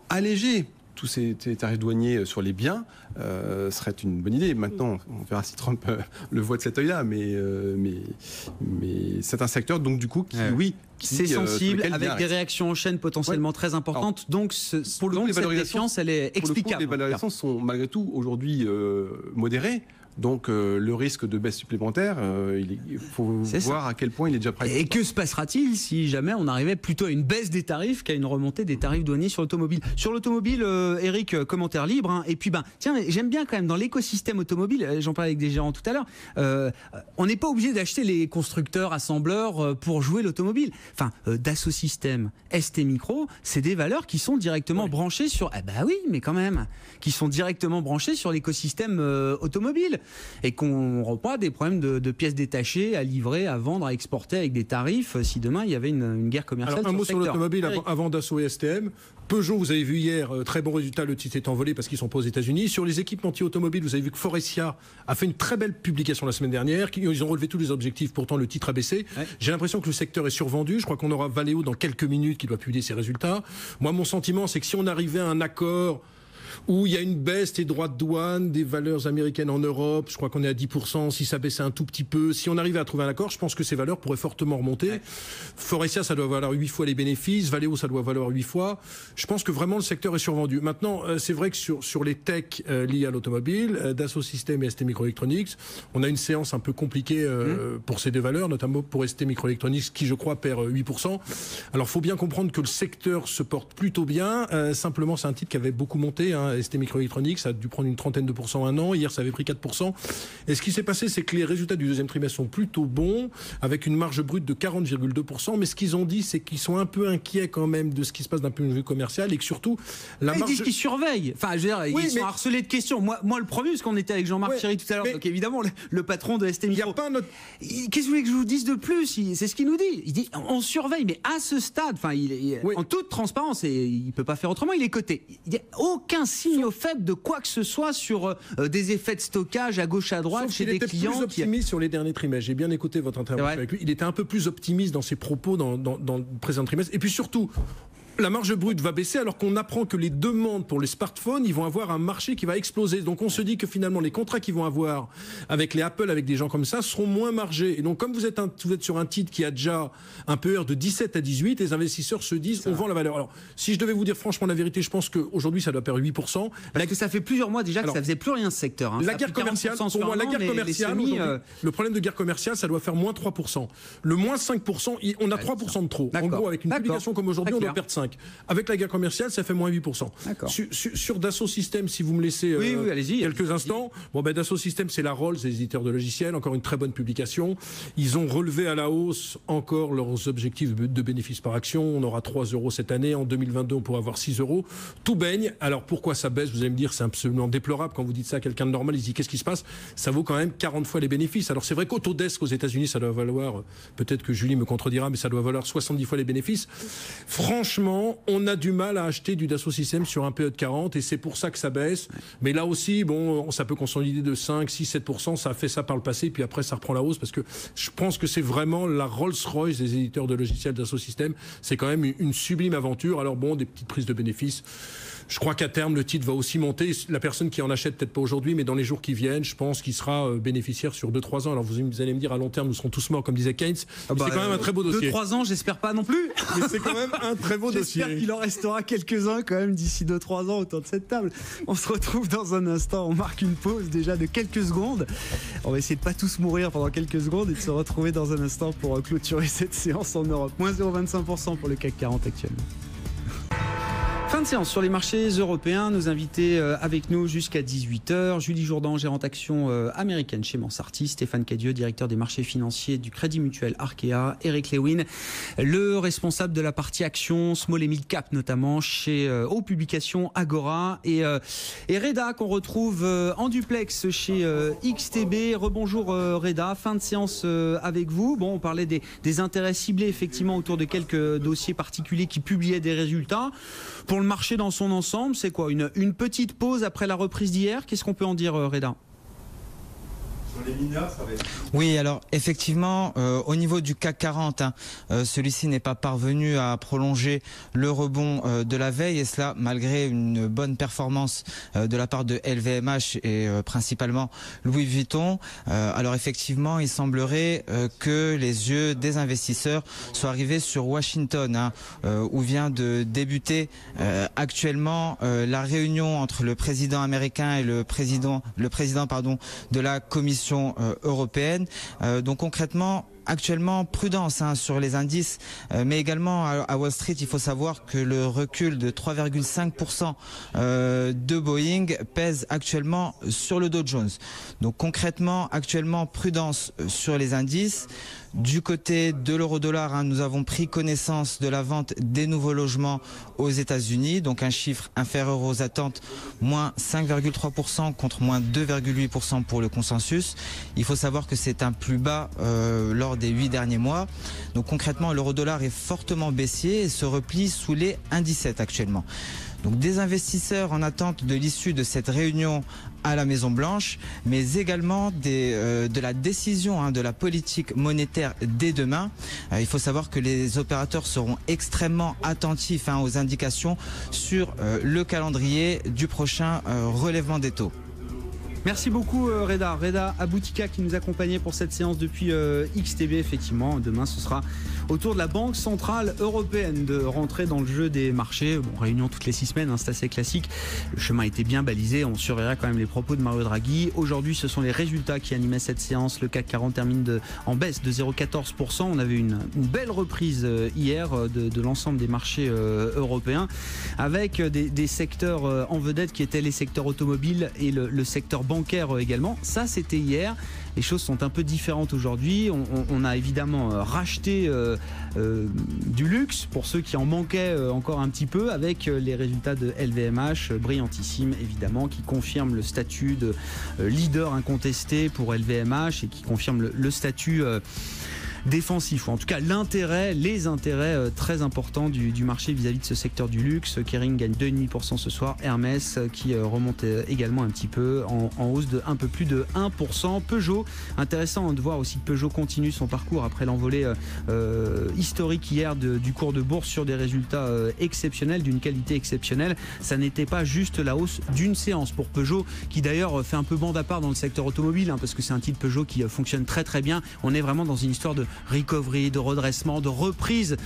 alléger tous ces tarifs douaniers sur les biens, serait une bonne idée. Maintenant, on verra si Trump le voit de cet œil-là, mais c'est un secteur donc du coup c'est sensible, avec des réactions en chaîne potentiellement très importantes. Alors, donc, pour le coup, cette défiance, elle est explicable. Les valorisations sont malgré tout aujourd'hui modérées. Donc le risque de baisse supplémentaire, il faut voir à quel point il est déjà prêt. Et que se passera-t-il si jamais on arrivait plutôt à une baisse des tarifs qu'à une remontée des tarifs douaniers sur l'automobile? Sur l'automobile, Eric, commentaire libre. Hein. Et puis, tiens, j'aime bien quand même dans l'écosystème automobile, j'en parlais avec des gérants tout à l'heure, on n'est pas obligé d'acheter les constructeurs, assembleurs pour jouer l'automobile. Enfin, Dassault Systèmes, ST Micro, c'est des valeurs qui sont directement branchées sur... mais quand même, qui sont directement branchées sur l'écosystème automobile. Et qu'on n'aura pas des problèmes de pièces détachées à livrer, à vendre, à exporter avec des tarifs si demain il y avait une guerre commerciale. Alors, un mot sur l'automobile avant Dassault et STM. Peugeot, vous avez vu hier, très bon résultat, le titre est envolé parce qu'ils sont pas aux États-Unis. Sur les équipementiers automobiles, vous avez vu que Faurecia a fait une très belle publication la semaine dernière. Ils ont relevé tous les objectifs, pourtant le titre a baissé. J'ai l'impression que le secteur est survendu. Je crois qu'on aura Valeo dans quelques minutes qui doit publier ses résultats. Moi, mon sentiment, c'est que si on arrivait à un accord où il y a une baisse des droits de douane des valeurs américaines en Europe, je crois qu'on est à 10%, si ça baissait un tout petit peu, si on arrivait à trouver un accord, je pense que ces valeurs pourraient fortement remonter. Faurecia, ça doit valoir 8 fois les bénéfices, Valeo, ça doit valoir 8 fois. Je pense que vraiment le secteur est survendu. Maintenant, c'est vrai que sur les techs liés à l'automobile, Dassault Systèmes et ST Microelectronics, on a une séance un peu compliquée pour ces deux valeurs, notamment pour ST Microelectronics, qui je crois perd 8%. Alors, il faut bien comprendre que le secteur se porte plutôt bien. Simplement, c'est un titre qui avait beaucoup monté, ST Microelectronics, ça a dû prendre une trentaine de pourcents un an. Hier, ça avait pris 4%. Et ce qui s'est passé, c'est que les résultats du deuxième trimestre sont plutôt bons, avec une marge brute de 40,2%. Mais ce qu'ils ont dit, c'est qu'ils sont un peu inquiets quand même de ce qui se passe d'un point de vue commercial et que surtout, la marge... Ils disent qu'ils surveillent. Enfin, je veux dire, ils sont harcelés de questions. Moi, le premier, parce qu'on était avec Jean-Marc Thierry tout à l'heure, donc évidemment, le patron de ST Micro. Qu'est-ce que vous voulez que je vous dise de plus? C'est ce qu'il nous dit. Il dit, on surveille, mais à ce stade, en toute transparence, et il ne peut pas faire autrement, il est coté. Il n'y a aucun signe au fait de quoi que ce soit sur des effets de stockage à gauche à droite chez des clients. Il était plus optimiste sur les derniers trimestres. J'ai bien écouté votre intervention avec lui. Il était un peu plus optimiste dans ses propos dans le présent trimestre. Et puis surtout, la marge brute va baisser alors qu'on apprend que les demandes pour les smartphones, ils vont avoir un marché qui va exploser. Donc on se dit que finalement les contrats qu'ils vont avoir avec les Apple, avec des gens comme ça, seront moins margés. Et donc comme vous êtes sur un titre qui a déjà un PER de 17 à 18, les investisseurs se disent on vend la valeur. Alors si je devais vous dire franchement la vérité, je pense qu'aujourd'hui ça doit perdre 8%. Parce que ça fait plusieurs mois déjà que ça faisait plus rien ce secteur. La guerre commerciale, pour moi, la guerre commerciale, le problème de guerre commerciale, ça doit faire moins 3%. Le moins 5%, on a 3% de trop. En gros, avec une publication comme aujourd'hui, on doit perdre 5%. Avec la guerre commerciale, ça fait moins 8%. Sur Dassault Systèmes, si vous me laissez quelques instants, Dassault Systèmes, c'est la Rolls, les éditeurs de logiciels, encore une très bonne publication. Ils ont relevé à la hausse encore leurs objectifs de bénéfices par action. On aura 3 € cette année. En 2022, on pourra avoir 6 €. Tout baigne. Alors pourquoi ça baisse? Vous allez me dire, c'est absolument déplorable. Quand vous dites ça à quelqu'un de normal, il se dit qu'est-ce qui se passe? Ça vaut quand même 40 fois les bénéfices. Alors c'est vrai qu'Autodesk aux États-Unis, ça doit valoir, peut-être que Julie me contredira, mais ça doit valoir 70 fois les bénéfices. Franchement, on a du mal à acheter du Dassault Systèmes sur un PE de 40 et c'est pour ça que ça baisse. Mais là aussi, ça peut consolider de 5, 6, 7%. Ça a fait ça par le passé, puis après ça reprend la hausse parce que je pense que c'est vraiment la Rolls-Royce des éditeurs de logiciels Dassault Systèmes. C'est quand même une sublime aventure. Alors des petites prises de bénéfices. Je crois qu'à terme, le titre va aussi monter. La personne qui en achète, peut-être pas aujourd'hui, mais dans les jours qui viennent, je pense qu'il sera bénéficiaire sur 2-3 ans. Alors vous allez me dire, à long terme, nous serons tous morts, comme disait Keynes. C'est quand même un très beau dossier. 2-3 ans, j'espère pas non plus. Mais c'est quand même un très beau dossier. J'espère qu'il en restera quelques-uns quand même d'ici 2-3 ans autour de cette table. On se retrouve dans un instant. On marque une pause déjà de quelques secondes. On va essayer de pas tous mourir pendant quelques secondes et de se retrouver dans un instant pour clôturer cette séance en Europe. Moins 0,25% pour le CAC 40 actuellement. Fin de séance sur les marchés européens. Nos invités avec nous jusqu'à 18h. Julie Jourdan, gérante action américaine chez Mansartis. Stéphane Cadieux, directeur des marchés financiers du Crédit Mutuel Arkea. Eric Lewin, le responsable de la partie action Small et Mid Cap, notamment chez aux publications Agora. Et Reda, qu'on retrouve en duplex chez XTB. Rebonjour Reda. Fin de séance avec vous. Bon, on parlait des intérêts ciblés, effectivement, autour de quelques dossiers particuliers qui publiaient des résultats. Pour le marché dans son ensemble, c'est quoi, une petite pause après la reprise d'hier? Qu'est-ce qu'on peut en dire, Reda? Les mineurs, ça va être... Oui, alors effectivement, au niveau du CAC 40, celui-ci n'est pas parvenu à prolonger le rebond de la veille, et cela malgré une bonne performance de la part de LVMH et principalement Louis Vuitton. Alors effectivement, il semblerait que les yeux des investisseurs soient arrivés sur Washington, où vient de débuter actuellement la réunion entre le président américain et le président de la Commission européenne. Donc concrètement, actuellement, prudence sur les indices, mais également à Wall Street, il faut savoir que le recul de 3,5% de Boeing pèse actuellement sur le Dow Jones. Donc concrètement, actuellement, prudence sur les indices. Du côté de l'euro-dollar, nous avons pris connaissance de la vente des nouveaux logements aux États-Unis, donc un chiffre inférieur aux attentes, moins 5,3% contre moins 2,8% pour le consensus. Il faut savoir que c'est un plus bas lors des 8 derniers mois. Donc concrètement, l'euro-dollar est fortement baissier et se replie sous les 1,17 actuellement. Donc des investisseurs en attente de l'issue de cette réunion à la Maison-Blanche, mais également de la décision de la politique monétaire dès demain. Il faut savoir que les opérateurs seront extrêmement attentifs aux indications sur le calendrier du prochain relèvement des taux. Merci beaucoup Reda. Reda Aboutika qui nous accompagnait pour cette séance depuis XTB. Effectivement, demain ce sera au tour de la Banque Centrale Européenne de rentrer dans le jeu des marchés. Bon, réunion toutes les 6 semaines, c'est assez classique. Le chemin était bien balisé, on surveillera quand même les propos de Mario Draghi. Aujourd'hui, ce sont les résultats qui animaient cette séance. Le CAC 40 termine en baisse de 0,14%. On avait une belle reprise hier de l'ensemble des marchés européens, avec des secteurs en vedette qui étaient les secteurs automobiles et le secteur bancaire également. Ça, c'était hier. Les choses sont un peu différentes aujourd'hui. On a évidemment racheté du luxe pour ceux qui en manquaient encore un petit peu, avec les résultats de LVMH, brillantissime évidemment, qui confirme le statut de leader incontesté pour LVMH et qui confirme le statut défensif, ou en tout cas les intérêts très importants du marché vis-à-vis de ce secteur du luxe. Kering gagne 2,5% ce soir. Hermès qui remonte également un petit peu en hausse de un peu plus de 1%. Peugeot, intéressant de voir aussi que Peugeot continue son parcours après l'envolée historique hier du cours de bourse sur des résultats exceptionnels, d'une qualité exceptionnelle. Ça n'était pas juste la hausse d'une séance pour Peugeot, qui d'ailleurs fait un peu bande à part dans le secteur automobile, parce que c'est un titre Peugeot qui fonctionne très très bien. On est vraiment dans une histoire de recovery, de redressement, de reprise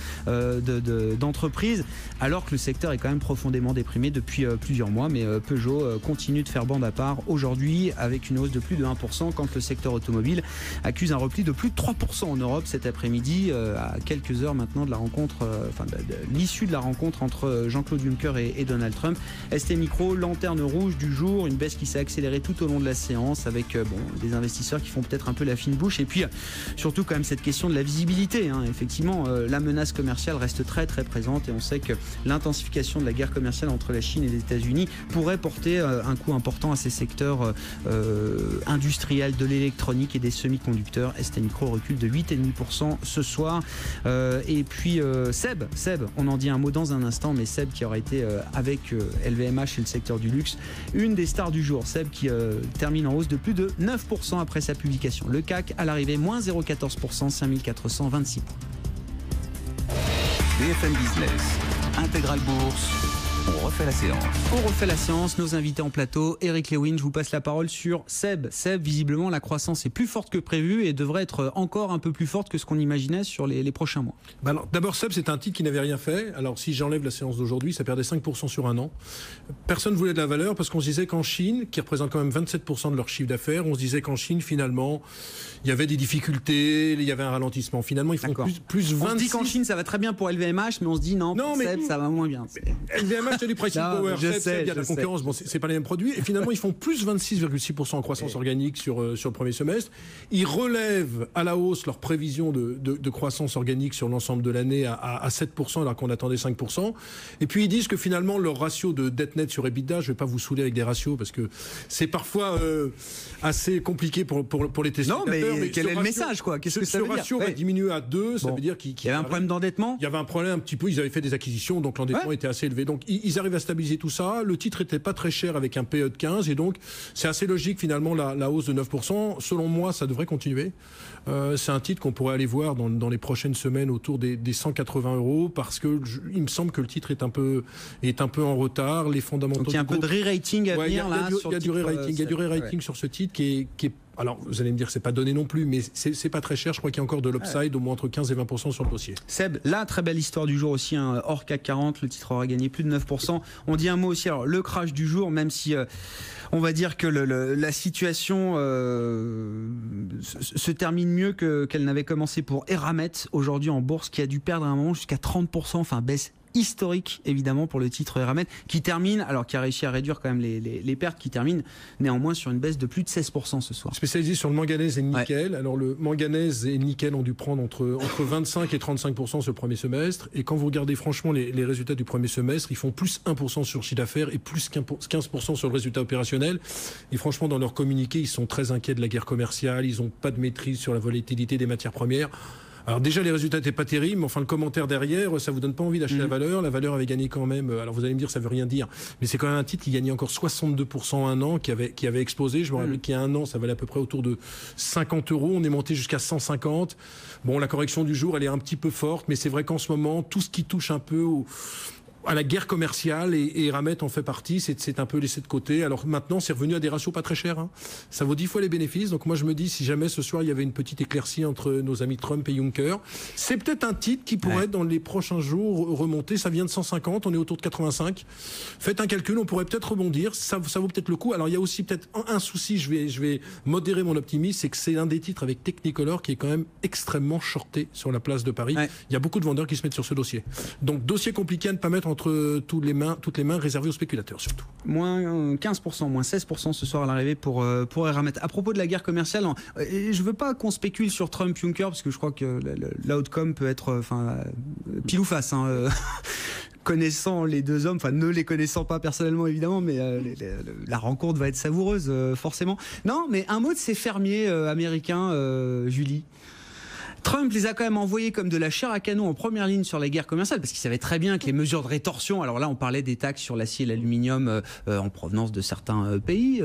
d'entreprise, alors que le secteur est quand même profondément déprimé depuis plusieurs mois. Mais Peugeot continue de faire bande à part aujourd'hui, avec une hausse de plus de 1%, quand le secteur automobile accuse un repli de plus de 3% en Europe cet après-midi, à quelques heures maintenant de la rencontre, de l'issue de la rencontre entre Jean-Claude Juncker et Donald Trump. ST Micro, lanterne rouge du jour, une baisse qui s'est accélérée tout au long de la séance, avec des investisseurs qui font peut-être un peu la fine bouche, et puis surtout quand même cette question de la visibilité. Effectivement, la menace commerciale reste très très présente, et on sait que l'intensification de la guerre commerciale entre la Chine et les États-Unis pourrait porter un coup important à ces secteurs industriels, de l'électronique et des semi-conducteurs. ST Micro recule de 8,5% ce soir. Et puis Seb, on en dit un mot dans un instant, mais Seb qui aura été avec LVMH et le secteur du luxe, une des stars du jour. Seb qui termine en hausse de plus de 9% après sa publication. Le CAC à l'arrivée, moins 0,14%, 5426 points. BFM Business, Intégral Bourse, on refait la séance. On refait la séance, nos invités en plateau. Eric Lewin, je vous passe la parole sur Seb. Seb, visiblement, la croissance est plus forte que prévu et devrait être encore un peu plus forte que ce qu'on imaginait sur les prochains mois. D'abord, Seb, c'est un titre qui n'avait rien fait. Alors, si j'enlève la séance d'aujourd'hui, ça perdait 5% sur un an. Personne ne voulait de la valeur parce qu'on se disait qu'en Chine, qui représente quand même 27% de leur chiffre d'affaires, on se disait qu'en Chine, finalement, il y avait des difficultés, il y avait un ralentissement. Finalement, ils font plus 26. On se dit qu'en Chine, ça va très bien pour LVMH, mais on se dit non, Seb, ça va moins bien. LVMH, acheter du pricing power. Il y a de la concurrence. Bon, c'est pas les mêmes produits. Et finalement, ils font plus 26,6% en croissance organique sur le premier semestre. Ils relèvent à la hausse leur prévision de croissance organique sur l'ensemble de l'année à 7%, alors qu'on attendait 5%. Et puis ils disent que finalement leur ratio de dette nette sur EBITDA, je vais pas vous saouler avec des ratios parce que c'est parfois assez compliqué pour les téléspectateurs. Non, mais quel est le message, quoi? Qu'est-ce que ça veut dire? Ce ratio va diminuer à 2, ça veut dire qu'il y avait un problème d'endettement. Il y avait un problème un petit peu. Ils avaient fait des acquisitions, donc l'endettement était assez élevé. Donc ils arrivent à stabiliser tout ça. Le titre était pas très cher avec un PE de 15, et donc c'est assez logique finalement la hausse de 9%. Selon moi, ça devrait continuer. C'est un titre qu'on pourrait aller voir dans les prochaines semaines autour des 180 €, parce que il me semble que le titre est un peu en retard. Les fondamentaux. Donc il y a un peu de re-rating à venir là. Il y a du re-rating sur ce titre qui est. Alors, vous allez me dire que c'est pas donné non plus, mais c'est pas très cher. Je crois qu'il y a encore de l'upside, au moins entre 15 et 20% sur le dossier. Seb, la très belle histoire du jour aussi, hors CAC 40, le titre aura gagné plus de 9%. On dit un mot aussi, alors le crash du jour, même si on va dire que la situation se termine mieux qu'elle n'avait commencé pour Eramet aujourd'hui en bourse, qui a dû perdre à un moment jusqu'à 30%, enfin baisse historique évidemment pour le titre Eramet, qui termine, alors qui a réussi à réduire quand même les pertes, qui termine néanmoins sur une baisse de plus de 16% ce soir. Spécialisé sur le manganèse et le nickel. Alors le manganèse et le nickel ont dû prendre entre 25 et 35% ce premier semestre, et quand vous regardez franchement les résultats du premier semestre, ils font plus 1% sur le chiffre d'affaires et plus 15% sur le résultat opérationnel. Et franchement, dans leur communiqué, ils sont très inquiets de la guerre commerciale, ils n'ont pas de maîtrise sur la volatilité des matières premières. Alors déjà, les résultats n'étaient pas terribles, mais enfin le commentaire derrière, ça vous donne pas envie d'acheter la valeur. La valeur avait gagné quand même, alors vous allez me dire ça veut rien dire, mais c'est quand même un titre qui gagnait encore 62% un an, qui avait explosé. Je me rappelle qu'il y a un an, ça valait à peu près autour de 50 €. On est monté jusqu'à 150. Bon, la correction du jour, elle est un petit peu forte, mais c'est vrai qu'en ce moment, tout ce qui touche un peu à la guerre commerciale, et Eramet en fait partie, c'est un peu laissé de côté. Alors maintenant, c'est revenu à des ratios pas très chers, hein. Ça vaut 10 fois les bénéfices. Donc moi, je me dis, si jamais ce soir, il y avait une petite éclaircie entre nos amis Trump et Juncker, c'est peut-être un titre qui pourrait, dans les prochains jours, remonter. Ça vient de 150, on est autour de 85. Faites un calcul, on pourrait peut-être rebondir. Ça vaut peut-être le coup. Alors, il y a aussi peut-être un souci, je vais modérer mon optimisme, c'est que c'est un des titres avec Technicolor qui est quand même extrêmement shorté sur la place de Paris. Il y a beaucoup de vendeurs qui se mettent sur ce dossier. Donc, dossier compliqué à ne pas mettre entre toutes les mains réservées aux spéculateurs surtout. Moins 15%, moins 16% ce soir à l'arrivée pour Eramet. À propos de la guerre commerciale, je veux pas qu'on spécule sur Trump-Juncker, parce que je crois que l'outcome peut être pile ou face. Connaissant les deux hommes, enfin ne les connaissant pas personnellement évidemment, mais la rencontre va être savoureuse forcément. Non, mais un mot de ces fermiers américains, Julie. Trump les a quand même envoyés comme de la chair à canon en première ligne sur la guerre commerciale, parce qu'il savait très bien que les mesures de rétorsion, alors là on parlait des taxes sur l'acier et l'aluminium en provenance de certains pays,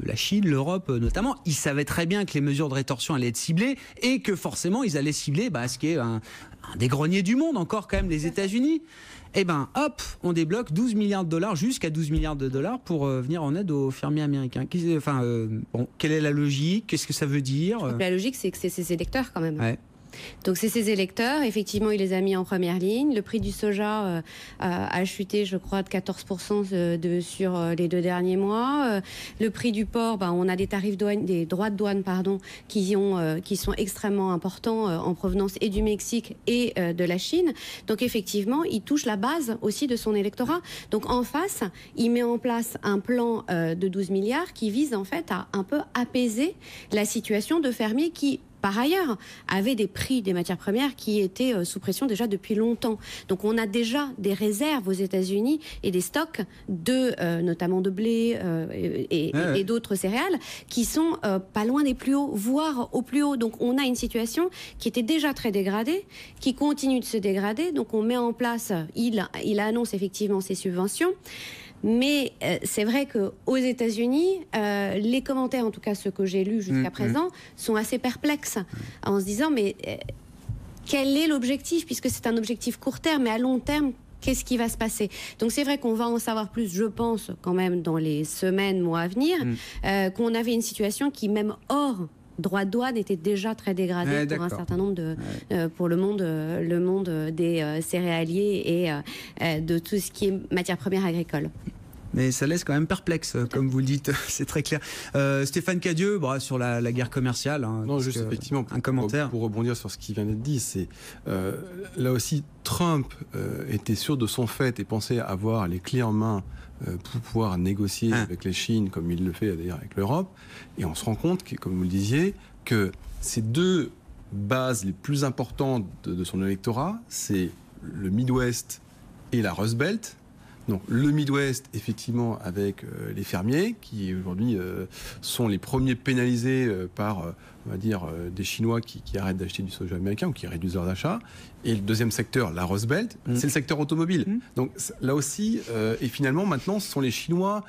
la Chine, l'Europe notamment, ils savaient très bien que les mesures de rétorsion allaient être ciblées, et que forcément ils allaient cibler ce qui est un des greniers du monde encore quand même, les États-Unis. Eh ben, hop, on débloque 12 milliards de dollars, jusqu'à 12 milliards de dollars pour venir en aide aux fermiers américains. Quelle est la logique? Qu'est-ce que ça veut dire? La logique, c'est que c'est ses électeurs quand même. Ouais. Donc c'est ses électeurs, effectivement il les a mis en première ligne. Le prix du soja a chuté, je crois, de 14% sur les 2 derniers mois. Le prix du porc, on a des tarifs des droits de douane qui sont extrêmement importants en provenance et du Mexique et de la Chine. Donc effectivement, il touche la base aussi de son électorat. Donc en face, il met en place un plan de 12 milliards qui vise en fait à un peu apaiser la situation de fermiers qui, par ailleurs, avait des prix des matières premières qui étaient sous pression déjà depuis longtemps. Donc on a déjà des réserves aux États-Unis et des stocks notamment de blé et d'autres céréales qui sont pas loin des plus hauts, voire au plus haut. Donc on a une situation qui était déjà très dégradée, qui continue de se dégrader. Donc on met en place, il annonce effectivement ses subventions. Mais c'est vrai qu'aux États-Unis, les commentaires, en tout cas ceux que j'ai lus jusqu'à présent, sont assez perplexes, en se disant mais quel est l'objectif, puisque c'est un objectif court terme, mais à long terme, qu'est-ce qui va se passer? Donc c'est vrai qu'on va en savoir plus, je pense, quand même dans les semaines, mois à venir, qu'on avait une situation qui, même hors droit de douane, était déjà très dégradé pour un certain nombre pour le monde des céréaliers et de tout ce qui est matières premières agricoles. mais ça laisse quand même perplexe, comme vous le dites, c'est très clair. Stéphane Cadieux, sur la guerre commerciale. Non, juste effectivement, un commentaire. Pour rebondir sur ce qui vient d'être dit, c'est là aussi, Trump était sûr de son fait et pensait avoir les clés en main pour pouvoir négocier avec la Chine, comme il le fait d'ailleurs avec l'Europe. Et on se rend compte, comme vous le disiez, que ces deux bases les plus importantes de son électorat, c'est le Midwest et la Rust Belt. Donc le Midwest, effectivement, avec les fermiers, qui aujourd'hui sont les premiers pénalisés par, on va dire, des Chinois qui arrêtent d'acheter du soja américain ou qui réduisent leurs achats. Et le deuxième secteur, la Rust Belt, c'est le secteur automobile. Donc là aussi, et finalement, maintenant, ce sont les Chinois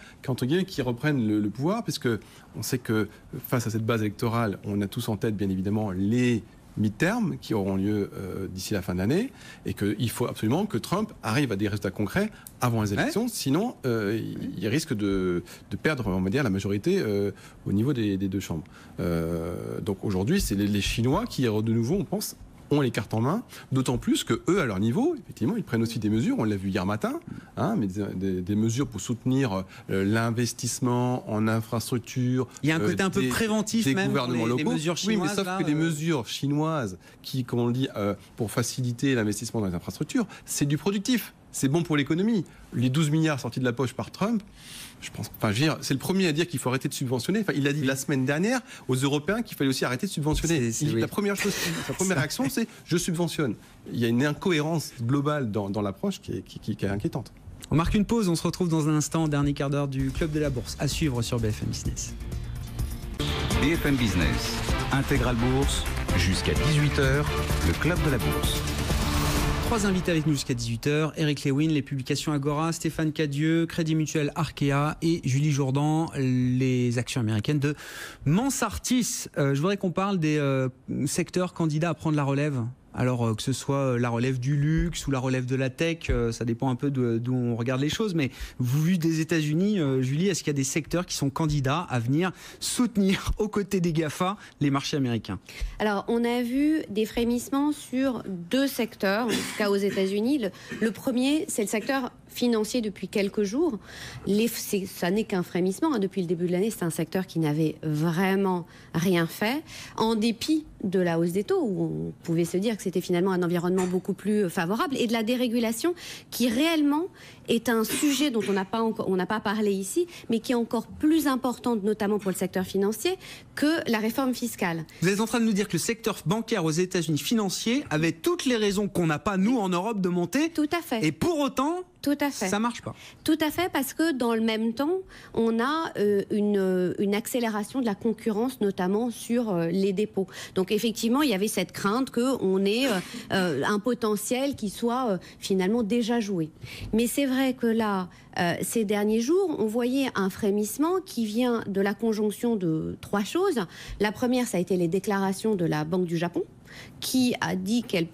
qui reprennent le pouvoir, puisque on sait que face à cette base électorale, on a tous en tête, bien évidemment, les mi-termes qui auront lieu d'ici la fin de l'année, et qu'il faut absolument que Trump arrive à des résultats concrets avant les élections, sinon il risque de perdre, on va dire, la majorité au niveau des deux chambres. Donc aujourd'hui, c'est les Chinois qui, de nouveau, on pense, ont les cartes en main, d'autant plus que eux, à leur niveau, effectivement, ils prennent aussi des mesures, on l'a vu hier matin, mais des mesures pour soutenir l'investissement en infrastructure. Il y a un côté un peu préventif des même gouvernements locaux. Les mesures chinoises. Oui, mais sauf que les mesures chinoises qui, comme on le dit, pour faciliter l'investissement dans les infrastructures, c'est du productif. C'est bon pour l'économie. Les 12 milliards sortis de la poche par Trump, je pense, c'est le premier à dire qu'il faut arrêter de subventionner. Il a dit la semaine dernière aux Européens qu'il fallait aussi arrêter de subventionner. La première chose, sa première réaction, c'est je subventionne. Il y a une incohérence globale dans l'approche qui est inquiétante. On marque une pause, on se retrouve dans un instant, dernier quart d'heure du Club de la Bourse, à suivre sur BFM Business. BFM Business, Intégral Bourse, jusqu'à 18h, le Club de la Bourse. 3 invités avec nous jusqu'à 18h, Eric Lewin, les publications Agora, Stéphane Cadieux, Crédit Mutuel Arkea et Julie Jourdan, les actions américaines de Mansartis. Je voudrais qu'on parle des secteurs candidats à prendre la relève. Alors que ce soit la relève du luxe ou la relève de la tech, ça dépend un peu d'où on regarde les choses. Mais vu des États-Unis, Julie, est-ce qu'il y a des secteurs qui sont candidats à venir soutenir aux côtés des GAFA les marchés américains? Alors, on a vu des frémissements sur 2 secteurs, en tout cas aux États-Unis. Le premier, c'est le secteur financier depuis quelques jours. Ça n'est qu'un frémissement. Depuis le début de l'année, c'est un secteur qui n'avait vraiment rien fait, en dépit de la hausse des taux, où on pouvait se dire que c'était finalement un environnement beaucoup plus favorable, et de la dérégulation qui réellement est un sujet dont on n'a pas parlé ici, mais qui est encore plus importante, notamment pour le secteur financier, que la réforme fiscale. Vous êtes en train de nous dire que le secteur bancaire aux États-Unis financier avait toutes les raisons qu'on n'a pas, nous, en Europe, de monter. Tout à fait. Et pour autant, tout à fait. Ça marche pas. Tout à fait, parce que dans le même temps, on a une accélération de la concurrence, notamment sur les dépôts. Donc effectivement, il y avait cette crainte qu'on ait un potentiel qui soit finalement déjà joué. Mais c'est vrai que là, ces derniers jours, on voyait un frémissement qui vient de la conjonction de 3 choses. La première, ça a été les déclarations de la Banque du Japon, qui a dit qu'elle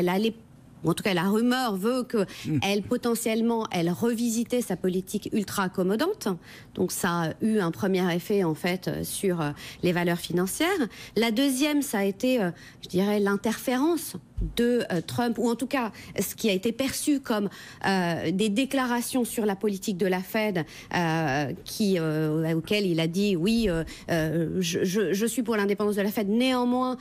allait, en tout cas la rumeur veut qu'elle potentiellement elle revisitait sa politique ultra accommodante. Donc ça a eu un premier effet en fait sur les valeurs financières. La deuxième, ça a été, je dirais, l'interférence de Trump, ou en tout cas ce qui a été perçu comme des déclarations sur la politique de la Fed, auquel il a dit oui, je suis pour l'indépendance de la Fed, néanmoins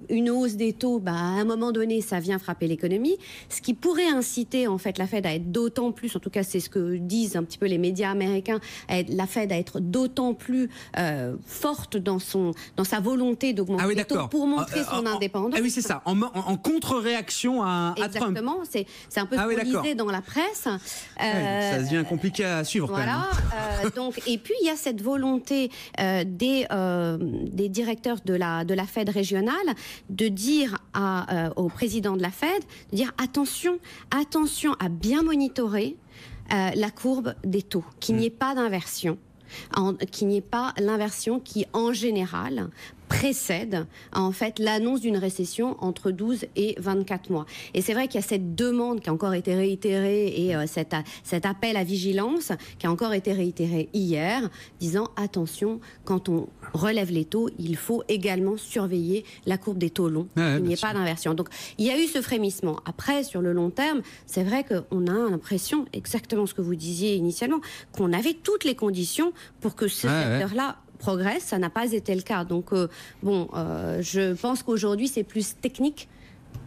une hausse des taux, à un moment donné ça vient frapper l'économie, ce qui pourrait inciter en fait la Fed à être d'autant plus, en tout cas c'est ce que disent un petit peu les médias américains, la Fed à être d'autant plus forte dans sa volonté d'augmenter les taux pour montrer son indépendance. Ah oui, c'est ça, en contre-réaction à Trump. Exactement, c'est un peu ce qu'on disait dans la presse. Ça devient compliqué à suivre voilà, quand même. Donc, et puis il y a cette volonté des directeurs de la Fed régionale de dire au président de la Fed, de dire attention à bien monitorer la courbe des taux, qu'il n'y ait pas d'inversion. Qu'il n'y ait pas l'inversion qui, en général, précède en fait l'annonce d'une récession entre 12 et 24 mois. Et c'est vrai qu'il y a cette demande qui a encore été réitérée et cet appel à vigilance qui a encore été réitéré hier, disant attention, quand on relève les taux, il faut également surveiller la courbe des taux longs, qu'il n'y ait pas d'inversion. Donc il y a eu ce frémissement. Après, sur le long terme, c'est vrai qu'on a l'impression, exactement ce que vous disiez initialement, qu'on avait toutes les conditions pour que ce secteur-là progresse. Ça n'a pas été le cas. Donc, je pense qu'aujourd'hui, c'est plus technique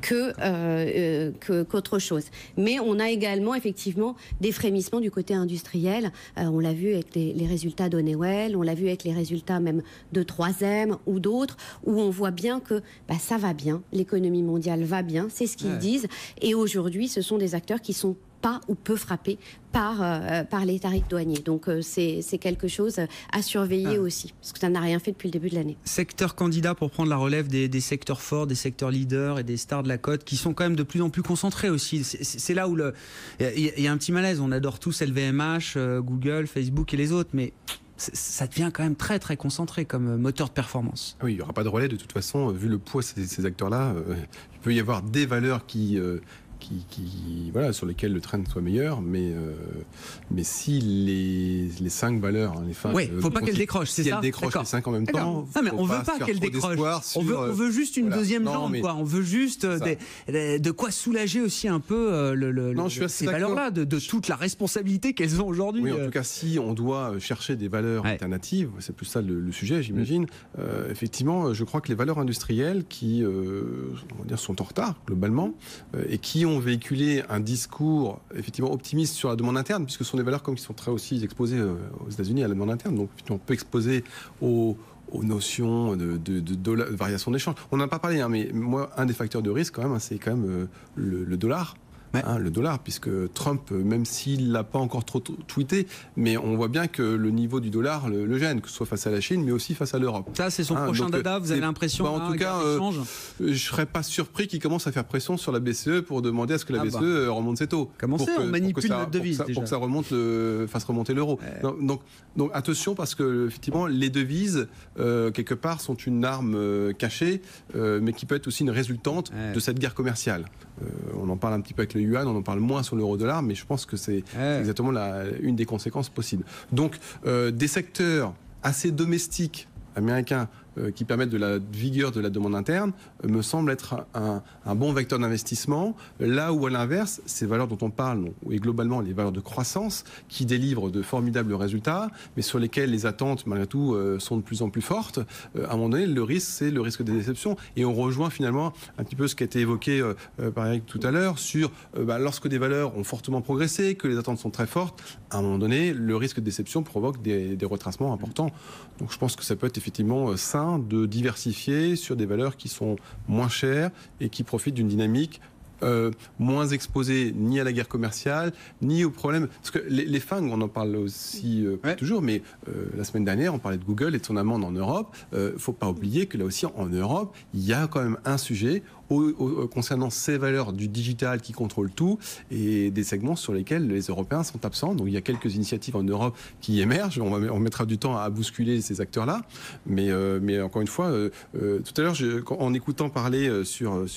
qu'autre chose. Mais on a également, effectivement, des frémissements du côté industriel. On l'a vu avec les résultats d'Honeywell, on l'a vu avec les résultats même de 3M ou d'autres, où on voit bien que ça va bien, l'économie mondiale va bien, c'est ce qu'ils disent. Et aujourd'hui, ce sont des acteurs qui sont pas ou peu frappés par les tarifs douaniers. Donc c'est quelque chose à surveiller aussi, parce que ça n'a rien fait depuis le début de l'année. Secteur candidat pour prendre la relève des secteurs forts, des secteurs leaders et des stars de la cote qui sont quand même de plus en plus concentrés aussi. C'est là où il y a un petit malaise. On adore tous LVMH, Google, Facebook et les autres, mais ça devient quand même très très concentré comme moteur de performance. Oui, il n'y aura pas de relais de toute façon, vu le poids de ces acteurs-là. Il peut y avoir des valeurs sur lesquelles le trend soit meilleur, mais si les 5 valeurs, faut pas qu'elles décrochent, c'est ça. Si elles décrochent les 5 en même temps, mais on veut pas qu'elles décrochent. On veut juste une deuxième jambe, quoi. On veut juste de quoi soulager aussi un peu ces valeurs-là, de toute la responsabilité qu'elles ont aujourd'hui. Oui, en tout cas, si on doit chercher des valeurs alternatives, c'est plus ça le sujet, j'imagine. Effectivement, je crois que les valeurs industrielles qui sont en retard globalement et qui ont véhiculé un discours effectivement optimiste sur la demande interne, puisque ce sont des valeurs qui sont très aussi exposées aux États-Unis à la demande interne, donc on peut exposer aux notions de variation d'échange. On n'en a pas parlé, mais moi, un des facteurs de risque quand même, c'est quand même le dollar. Le dollar, puisque Trump, même s'il l'a pas encore trop tweeté, mais on voit bien que le niveau du dollar le gêne, que ce soit face à la Chine, mais aussi face à l'Europe. Ça, c'est son prochain dada, vous avez l'impression. En tout cas, je serais pas surpris qu'il commence à faire pression sur la BCE pour demander à ce que la BCE remonte ses taux. On manipule notre devise pour que ça fasse remonter l'euro. Donc attention, parce que effectivement, les devises, quelque part, sont une arme cachée, mais qui peut être aussi une résultante de cette guerre commerciale. On en parle un petit peu avec le yuan, on en parle moins sur l'euro-dollar, mais je pense que c'est exactement une des conséquences possibles. Donc, des secteurs assez domestiques américains qui permettent de la vigueur de la demande interne me semble être un bon vecteur d'investissement, là où à l'inverse, ces valeurs dont on parle, et globalement les valeurs de croissance, qui délivrent de formidables résultats, mais sur lesquelles les attentes malgré tout sont de plus en plus fortes, à un moment donné le risque, c'est le risque des déceptions, et on rejoint finalement un petit peu ce qui a été évoqué par Eric tout à l'heure, sur lorsque des valeurs ont fortement progressé, que les attentes sont très fortes, à un moment donné le risque de déception provoque des retracements importants. Donc je pense que ça peut être effectivement sain de diversifier sur des valeurs qui sont moins chères et qui profitent d'une dynamique moins exposée ni à la guerre commerciale, ni aux problèmes. Parce que les FANG, on en parle aussi toujours, mais la semaine dernière, on parlait de Google et de son amende en Europe. Il ne faut pas oublier que là aussi, en Europe, il y a quand même un sujet concernant ces valeurs du digital qui contrôlent tout et des segments sur lesquels les Européens sont absents. Donc il y a quelques initiatives en Europe qui émergent. On mettra du temps à bousculer ces acteurs-là. Mais encore une fois, tout à l'heure, en écoutant parler sur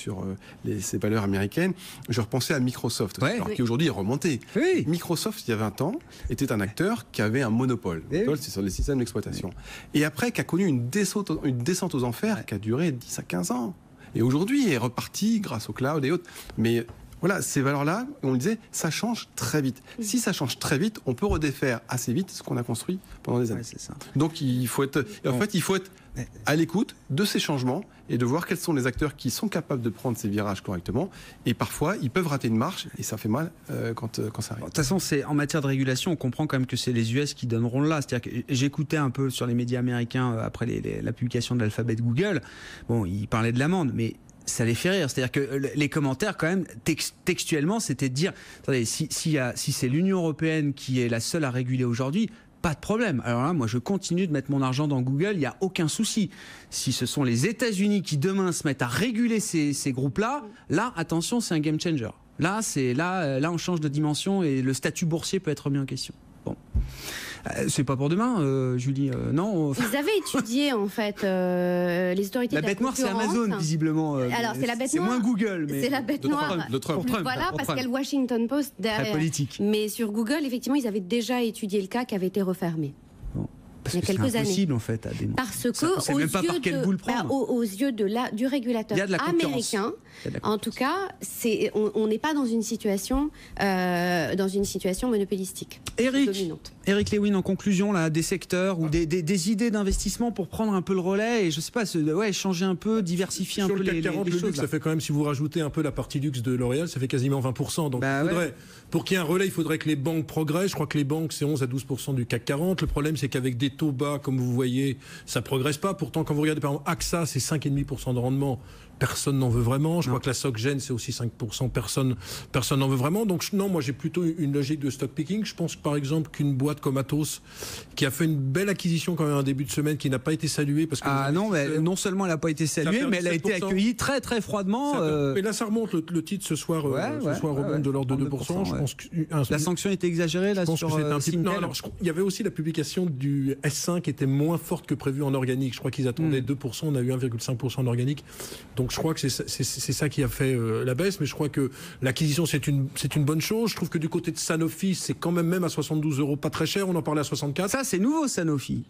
ces valeurs américaines, je repensais à Microsoft, qui aujourd'hui est remonté. Oui. Microsoft, il y a 20 ans, était un acteur qui avait un monopole. C'est sur les systèmes d'exploitation. Et après, qui a connu une descente aux enfers qui a duré 10 à 15 ans. Et aujourd'hui, est reparti grâce au cloud et autres. Mais voilà, ces valeurs-là, on le disait, ça change très vite. Si ça change très vite, on peut redéfaire assez vite ce qu'on a construit pendant des années. C'est ça. Donc il faut être à l'écoute de ces changements et de voir quels sont les acteurs qui sont capables de prendre ces virages correctement. Et parfois, ils peuvent rater une marche et ça fait mal quand ça arrive. De toute façon, en matière de régulation, on comprend quand même que c'est les US qui donneront le là. C'est-à-dire que j'écoutais un peu sur les médias américains après la publication de l'alphabet de Google. Bon, ils parlaient de l'amende, mais ça les fait rire. C'est-à-dire que les commentaires, quand même, textuellement, c'était de dire, attendez, si c'est l'Union européenne qui est la seule à réguler aujourd'hui, pas de problème. Alors là, moi, je continue de mettre mon argent dans Google, il n'y a aucun souci. Si ce sont les États-Unis qui, demain, se mettent à réguler ces groupes-là, là, attention, c'est un game changer. Là, on change de dimension et le statut boursier peut être remis en question. Bon. C'est pas pour demain, Julie. Non. Ils avaient étudié en fait les autorités La de la bête noire, c'est concurrence. Amazon, visiblement. Alors c'est la bête noire. C'est moins Google, mais c'est la bête noire. De Trump. Voilà, parce qu'il y a le Washington Post derrière. Très politique. Mais sur Google, effectivement, ils avaient déjà étudié le cas qui avait été refermé. Parce il y a que quelques c'est impossible en fait à dénoncer. Parce que on sait même pas par quel bout le prendre. aux yeux du régulateur Il y a de la concurrence. américain, Il y a de la en tout cas, on n'est pas dans une situation monopolistique. Dominante. Eric Lewin, en conclusion, là, des secteurs ou des idées d'investissement pour prendre un peu le relais et je sais pas, changer un peu, diversifier un peu les, les 40, choses. Le luxe, ça fait quand même, si vous rajoutez un peu la partie luxe de L'Oréal, ça fait quasiment 20%. Donc pour qu'il y ait un relais, il faudrait que les banques progressent. Je crois que les banques, c'est 11 à 12% du CAC 40. Le problème, c'est qu'avec des taux bas, comme vous voyez, ça progresse pas. Pourtant, quand vous regardez par exemple AXA, c'est 5,5% de rendement. Personne n'en veut vraiment. Je crois que la SocGen, c'est aussi 5%. Personne n'en veut vraiment. Donc non, moi j'ai plutôt une logique de stock picking. Je pense par exemple qu'une boîte comme Atos, qui a fait une belle acquisition quand même en début de semaine, qui n'a pas été saluée parce que non seulement elle n'a pas été saluée, mais elle a été accueillie très très froidement. Mais là ça remonte. Le titre ce soir, remonte de l'ordre de 2%. Je pense que la sanction était exagérée là sur non, alors, il y avait aussi la publication du S5 qui était moins forte que prévu en organique. Je crois qu'ils attendaient 2%. On a eu 1,5% en organique. Donc je crois que c'est ça qui a fait la baisse, mais je crois que l'acquisition c'est une bonne chose. Je trouve que du côté de Sanofi, c'est quand même à 72 €, pas très cher. On en parlait à 64. Ça c'est nouveau, Sanofi.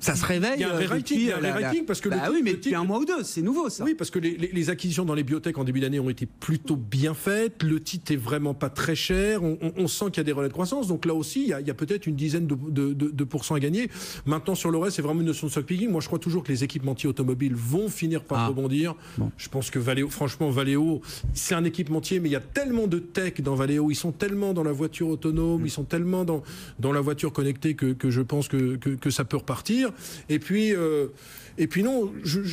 Ça se réveille. Il y a un rewriting parce que mais depuis un mois ou deux, c'est nouveau ça. Oui, parce que les acquisitions dans les biotech en début d'année ont été plutôt bien faites. Le titre est vraiment pas très cher. On sent qu'il y a des relais de croissance. Donc là aussi, il y a peut-être une dizaine de pourcents à gagner. Maintenant, sur le reste, c'est vraiment une notion de stock picking. Moi, je crois toujours que les équipementiers automobiles vont finir par rebondir. Bon. Je pense que Valeo, c'est un équipementier, mais il y a tellement de tech dans Valeo. Ils sont tellement dans la voiture autonome, ils sont tellement dans la voiture connectée que je pense que ça peut repartir. Et puis non,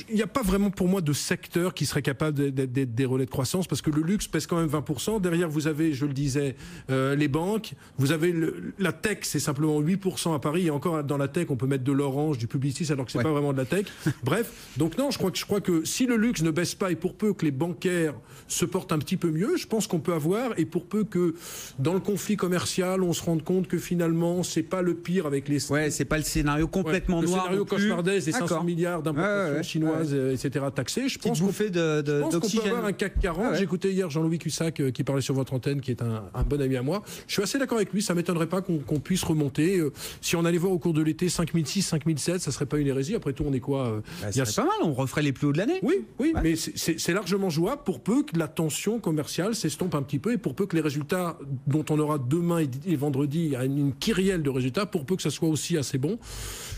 il n'y a pas vraiment pour moi de secteur qui serait capable d'être des relais de croissance parce que le luxe pèse quand même 20%. Derrière, vous avez, je le disais, les banques. Vous avez la tech, c'est simplement 8% à Paris. Et encore dans la tech, on peut mettre de l'Orange, du Publicis, alors que c'est pas vraiment de la tech. Bref, donc non, je crois que si le luxe ne baisse pas et pour peu que les bancaires se portent un petit peu mieux, je pense qu'on peut avoir, et pour peu que dans le conflit commercial, on se rende compte que finalement, c'est pas le pire avec les... Ouais, c'est pas le scénario complètement noir. Le scénario cauchemardais des 500 milliards d'importations chinoises, etc. taxées. Je pense qu'on peut avoir un CAC 40. J'écoutais hier Jean-Louis Cussac qui parlait sur votre antenne, qui est un bon ami à moi. Je suis assez d'accord avec lui. Ça m'étonnerait pas qu'on puisse remonter. Si on allait voir au cours de l'été 5006, 5007, ça serait pas une hérésie. Après tout, on est quoi c'est pas mal. On referait les plus hauts de l'année. Oui, mais c'est largement jouable pour peu que la tension commerciale s'estompe un petit peu et pour peu que les résultats dont on aura demain et vendredi, il y a une kyrielle de résultats, pour peu que ça soit aussi assez bon.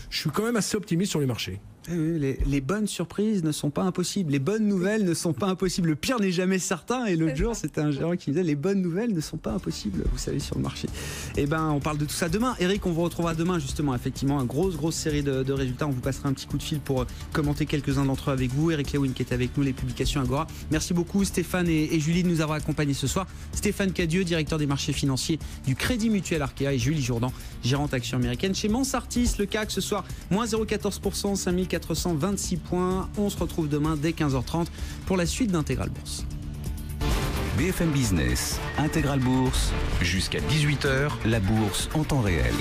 Je suis quand même assez optimiste sur les marchés. Les bonnes surprises ne sont pas impossibles. Les bonnes nouvelles ne sont pas impossibles. Le pire n'est jamais certain. Et l'autre jour, c'était un gérant qui me disait les bonnes nouvelles ne sont pas impossibles, vous savez, sur le marché. Eh ben, on parle de tout ça demain. Eric, on vous retrouvera demain, justement, effectivement, une grosse série de résultats. On vous passera un petit coup de fil pour commenter quelques-uns d'entre eux avec vous. Eric Lewin qui est avec nous, les publications Agora. Merci beaucoup, Stéphane et Julie, de nous avoir accompagnés ce soir. Stéphane Cadieux, directeur des marchés financiers du Crédit Mutuel Arkea, et Julie Jourdan, gérante action américaine chez Mansartis. Le CAC ce soir, moins 0,14%, 5426 points. On se retrouve demain dès 15h30 pour la suite d'Intégral Bourse. BFM Business, Intégral Bourse, jusqu'à 18h, la bourse en temps réel.